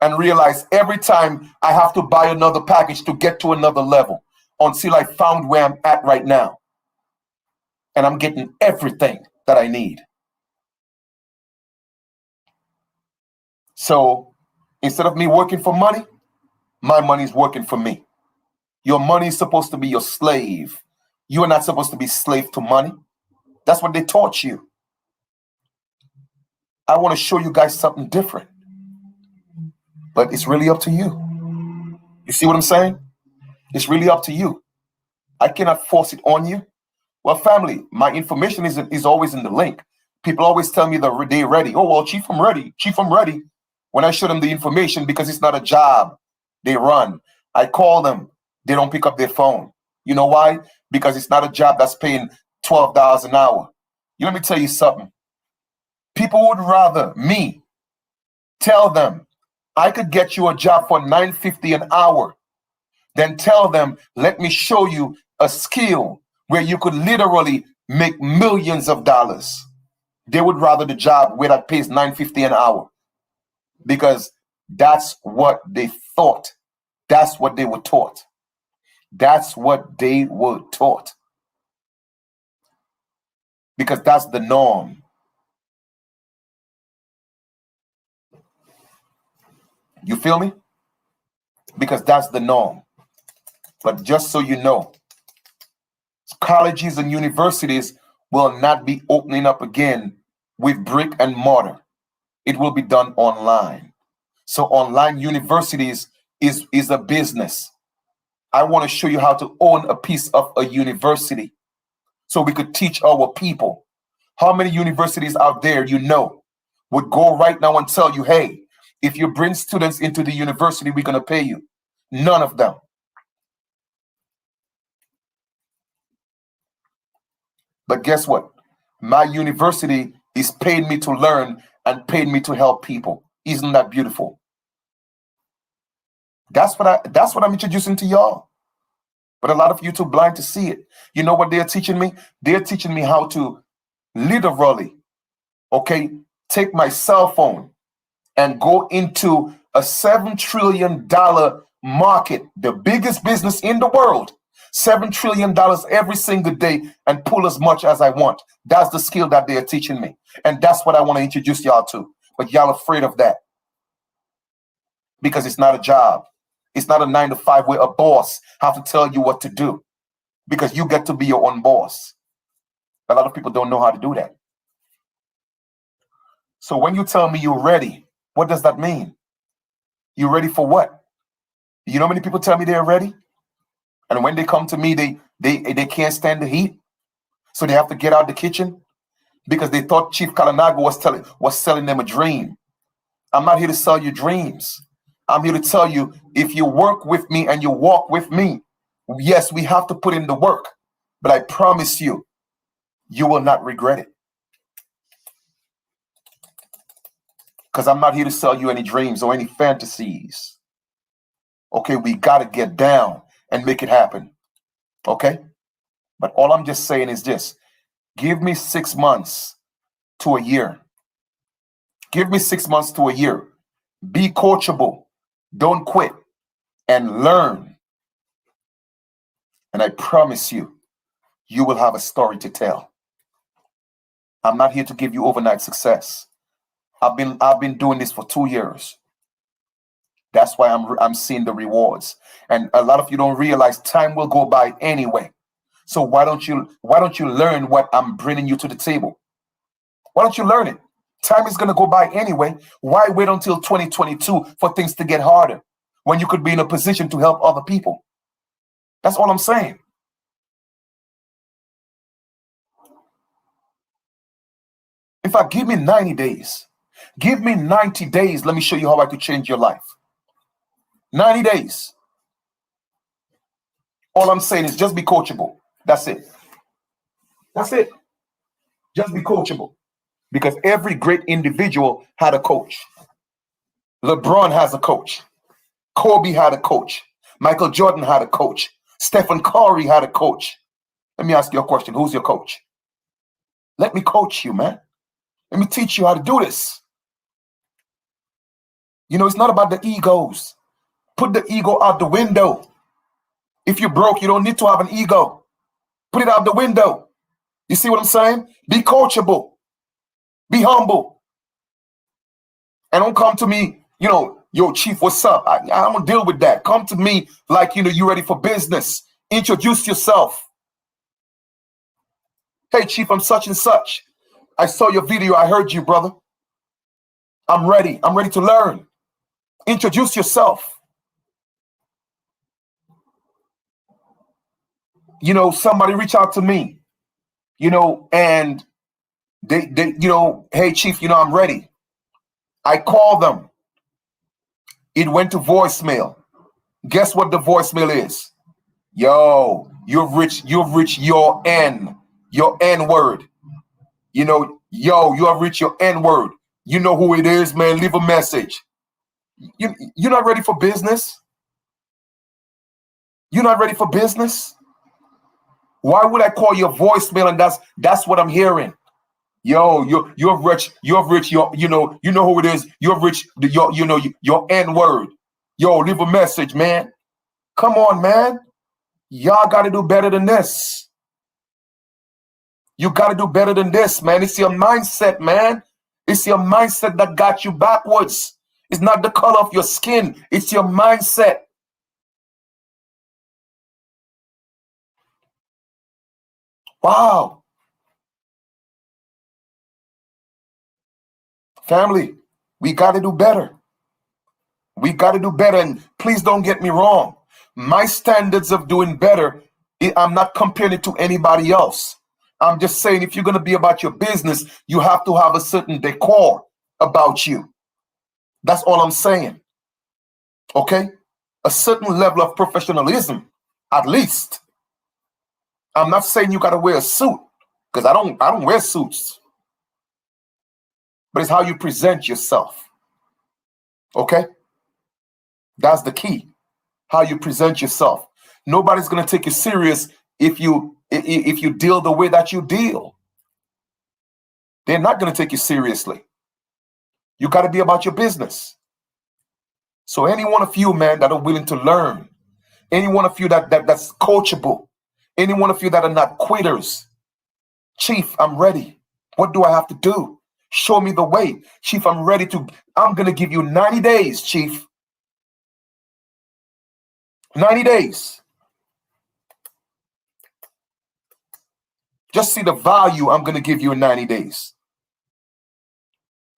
and realized every time I have to buy another package to get to another level until I found where I'm at right now. And I'm getting everything that I need. So instead of me working for money, my money is working for me. Your money is supposed to be your slave. You are not supposed to be slave to money. That's what they taught you. I want to show you guys something different. But it's really up to you. You see what I'm saying? It's really up to you. I cannot force it on you. Well, family, my information is always in the link. People always tell me that they're ready. Oh, well, Chief, I'm ready. Chief, I'm ready. When I show them the information, because it's not a job they run. I call them. They don't pick up their phone. You know why? Because it's not a job that's paying $12 an hour. Let me tell you something. People would rather me tell them I could get you a job for $9.50 an hour than tell them, let me show you a skill where you could literally make millions of dollars. They would rather the job where that pays $9.50 an hour, because that's what they thought. That's what they were taught. That's what they were taught. Because that's the norm. You feel me? Because that's the norm. But just so you know, colleges and universities will not be opening up again with brick and mortar. It will be done online. So online universities is a business. I want to show you how to own a piece of a university so we could teach our people. How many universities out there would go right now and tell you, hey, if you bring students into the university, we're going to pay you? None of them. But guess what? My university is paying me to learn and paying me to help people. Isn't that beautiful? That's what I'm introducing to y'all. But a lot of you too blind to see it. You know what they're teaching me? They're teaching me how to literally, okay, take my cell phone and go into a $7 trillion market, the biggest business in the world, $7 trillion every single day, and pull as much as I want. That's the skill that they're teaching me. And that's what I want to introduce y'all to. But y'all afraid of that because it's not a job. It's not a 9-to-5 where a boss have to tell you what to do, because you get to be your own boss. A lot of people don't know how to do that. So when you tell me you're ready, what does that mean? You ready for what? You know how many people tell me they're ready? And when they come to me, they can't stand the heat. So they have to get out the kitchen because they thought Chief Kalinago was selling them a dream. I'm not here to sell you dreams. I'm here to tell you, if you work with me and you walk with me, yes, we have to put in the work, but I promise you, you will not regret it. Because I'm not here to sell you any dreams or any fantasies. Okay, we got to get down and make it happen. Okay? But all I'm just saying is this. Give me 6 months to a year. Give me 6 months to a year. Be coachable. Don't quit and learn. And I promise you, you will have a story to tell. I'm not here to give you overnight success. I've been doing this for 2 years. That's why I'm seeing the rewards. And a lot of you don't realize time will go by anyway. So why don't you learn what I'm bringing you to the table? Why don't you learn it? Time is going to go by anyway. Why wait until 2022 for things to get harder when you could be in a position to help other people? That's all I'm saying. In fact, give me 90 days. Give me 90 days. Let me show you how I could change your life. 90 days. All I'm saying is just be coachable. That's it. That's it. Just be coachable. Because every great individual had a coach. LeBron has a coach. Kobe had a coach. Michael Jordan had a coach. Stephen Curry had a coach. Let me ask you a question. Who's your coach? Let me coach you, man. Let me teach you how to do this. You know, it's not about the egos. Put the ego out the window. If you're broke, you don't need to have an ego. Put it out the window. You see what I'm saying? Be coachable. Be humble. And don't come to me, you know, yo, Chief, what's up? I don't deal with that. Come to me like, you know, you ready for business. Introduce yourself. Hey, Chief, I'm such and such. I saw your video. I heard you, brother. I'm ready. I'm ready to learn. Introduce yourself. You know, somebody reach out to me, you know, and they you know, hey, Chief, you know, I'm ready. I call them. It went to voicemail. Guess what the voicemail is? Yo, you've reached your N word. You know, yo, you have reached your N word. You know who it is, man. Leave a message. You're not ready for business? You're not ready for business? Why would I call your voicemail and that's what I'm hearing? Yo, you've reached your, you know who it is. You've reached your N word. Yo, leave a message, man. Come on, man. Y'all got to do better than this. You got to do better than this, man. It's your mindset, man. It's your mindset that got you backwards. It's not the color of your skin. It's your mindset. Wow. Family, we got to do better. We got to do better. And please don't get me wrong. My standards of doing better, I'm not comparing it to anybody else. I'm just saying, if you're going to be about your business, you have to have a certain decor about you. That's all I'm saying. Okay? A certain level of professionalism, at least. I'm not saying you got to wear a suit, because I don't wear suits. But it's how you present yourself. Okay? That's the key. How you present yourself. Nobody's going to take you serious if you deal the way that you deal. They're not going to take you seriously. You got to be about your business. So any one of you, man, that are willing to learn, any one of you that's coachable, any one of you that are not quitters, Chief, I'm ready. What do I have to do? Show me the way. Chief, I'm ready to, I'm going to give you 90 days, Chief. 90 days. Just see the value I'm going to give you in 90 days.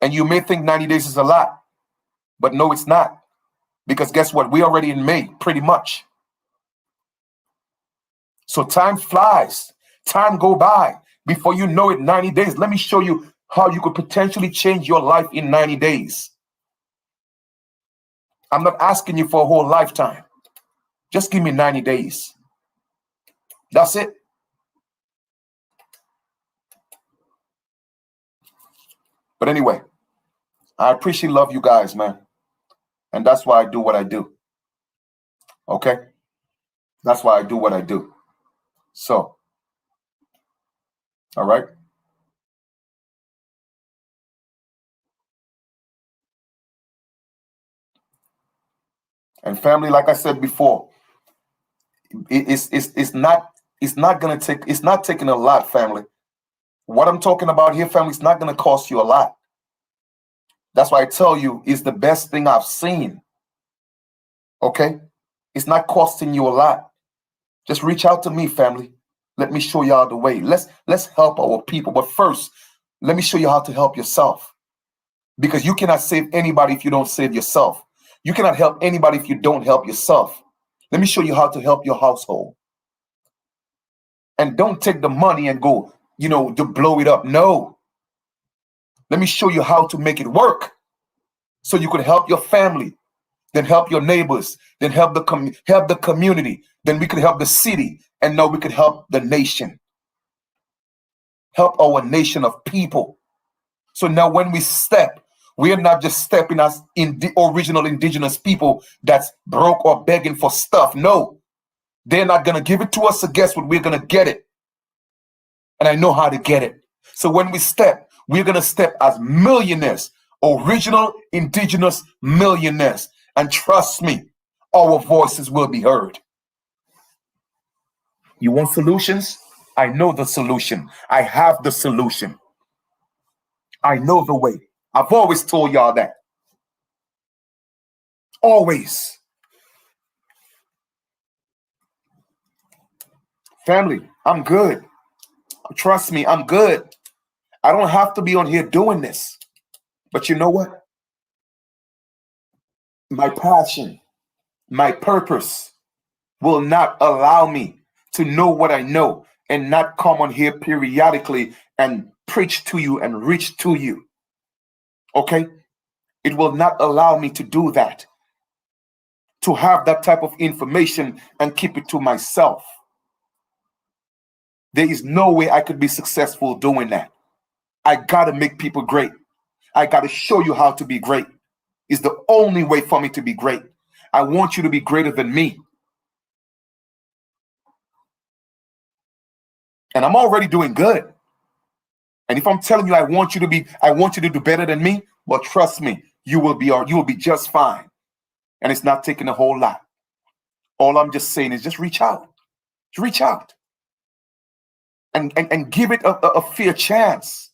And you may think 90 days is a lot, but no, it's not. Because guess what? We're already in May, pretty much. So time flies. Time go by. Before you know it, 90 days. Let me show you how you could potentially change your life in 90 days. I'm not asking you for a whole lifetime. Just give me 90 days. That's it. But anyway, I appreciate, love you guys, man. And that's why I do what I do. Okay? That's why I do what I do. So, all right? And family, like I said before, it's not gonna take, it's not taking a lot, family. What I'm talking about here, family, is not gonna cost you a lot. That's why I tell you, it's the best thing I've seen. Okay? It's not costing you a lot. Just reach out to me, family. Let me show y'all the way. Let's help our people. But first, let me show you how to help yourself. Because you cannot save anybody if you don't save yourself. You cannot help anybody if you don't help yourself. Let me show you how to help your household. And don't take the money and go, to blow it up. No. Let me show you how to make it work so you can help your family, then help your neighbors, then help the community, then we can help the city, and now we can help the nation. Help our nation of people. So now when we step, We are not just stepping as in the original indigenous people that's broke or begging for stuff. No, they're not going to give it to us. So guess what? We're going to get it. And I know how to get it. So when we step, we're going to step as millionaires, original indigenous millionaires. And trust me, our voices will be heard. You want solutions? I know the solution. I have the solution. I know the way. I've always told y'all that. Always. Family, I'm good. Trust me, I'm good. I don't have to be on here doing this. But you know what? My passion, my purpose will not allow me to know what I know and not come on here periodically and preach to you and reach to you. Okay? It will not allow me to do that, to have that type of information and keep it to myself. There is no way I could be successful doing that. I got to make people great. I got to show you how to be great. It's the only way for me to be great. I want you to be greater than me. And I'm already doing good. And if I'm telling you I want you to do better than me, well, trust me, you will be just fine. And it's not taking a whole lot. All I'm just saying is just reach out. Just reach out. And give it a fair chance.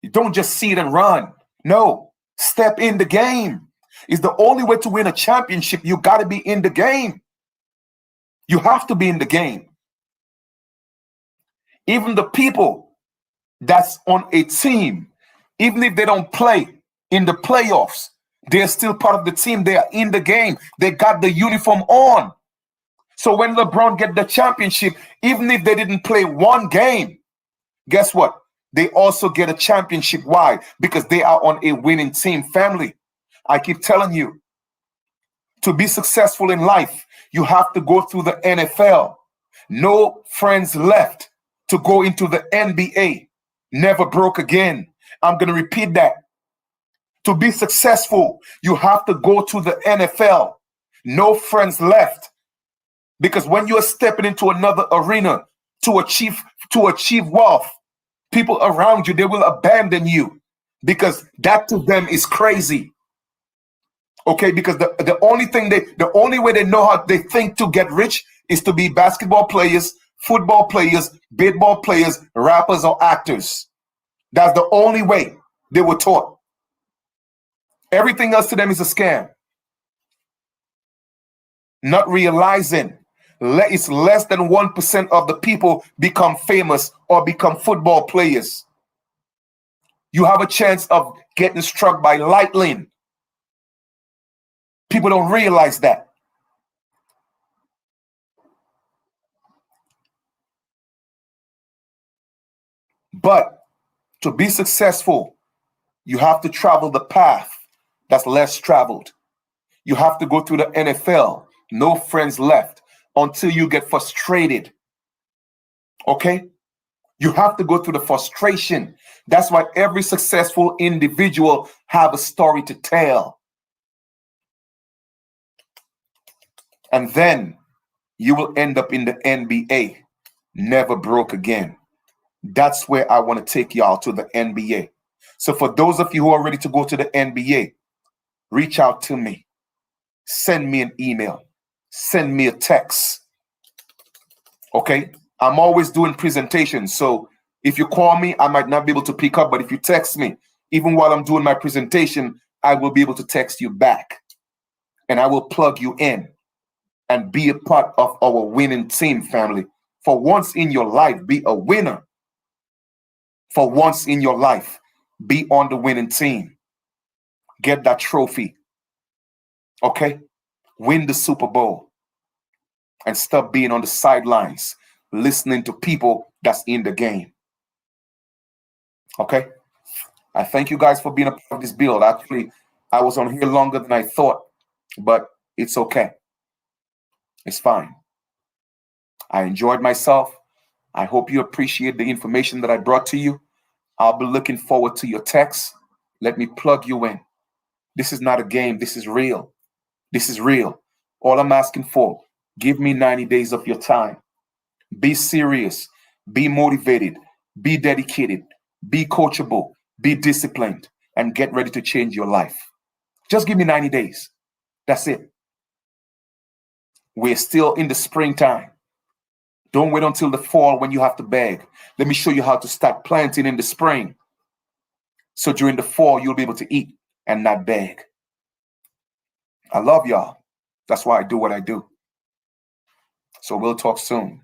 You don't just see it and run. No, step in the game. It's the only way to win a championship. You got to be in the game. You have to be in the game. Even the people that's on a team, even if they don't play in the playoffs, they're still part of the team. They are in the game. They got the uniform on. So when LeBron get the championship, even if they didn't play one game, guess what? They also get a championship. Why? Because they are on a winning team. Family, I keep telling you, to be successful in life, you have to go through the NFL. No friends left to go into the NBA. Never broke again. I'm going to repeat that. To be successful, you have to go to the NFL. No friends left. Because when you are stepping into another arena to achieve wealth, people around you, they will abandon you because that to them is crazy. Okay, because the only way they know how they think to get rich is to be basketball players, football players, baseball players, rappers, or actors. That's the only way they were taught. Everything else to them is a scam. Not realizing it's less than 1% of the people become famous or become football players. You have a chance of getting struck by lightning. People don't realize that. But to be successful, you have to travel the path that's less traveled. You have to go through the NFL, no friends left, until you get frustrated. Okay? You have to go through the frustration. That's why every successful individual have a story to tell. And then you will end up in the NBA, never broke again. That's where I want to take y'all, to the NBA. So for those of you who are ready to go to the NBA, reach out to me. Send me an email. Send me a text. Okay? I'm always doing presentations. So if you call me, I might not be able to pick up. But if you text me, even while I'm doing my presentation, I will be able to text you back. And I will plug you in and be a part of our winning team, family. For once in your life, be a winner. For once in your life, be on the winning team. Get that trophy. Okay? Win the Super Bowl. And stop being on the sidelines, listening to people that's in the game. Okay? I thank you guys for being a part of this build. Actually, I was on here longer than I thought, but it's okay. It's fine. I enjoyed myself. I hope you appreciate the information that I brought to you. I'll be looking forward to your text. Let me plug you in. This is not a game. This is real. This is real. All I'm asking for, give me 90 days of your time. Be serious. Be motivated. Be dedicated. Be coachable. Be disciplined. And get ready to change your life. Just give me 90 days. That's it. We're still in the springtime. Don't wait until the fall when you have to beg. Let me show you how to start planting in the spring. So during the fall, you'll be able to eat and not beg. I love y'all. That's why I do what I do. So we'll talk soon.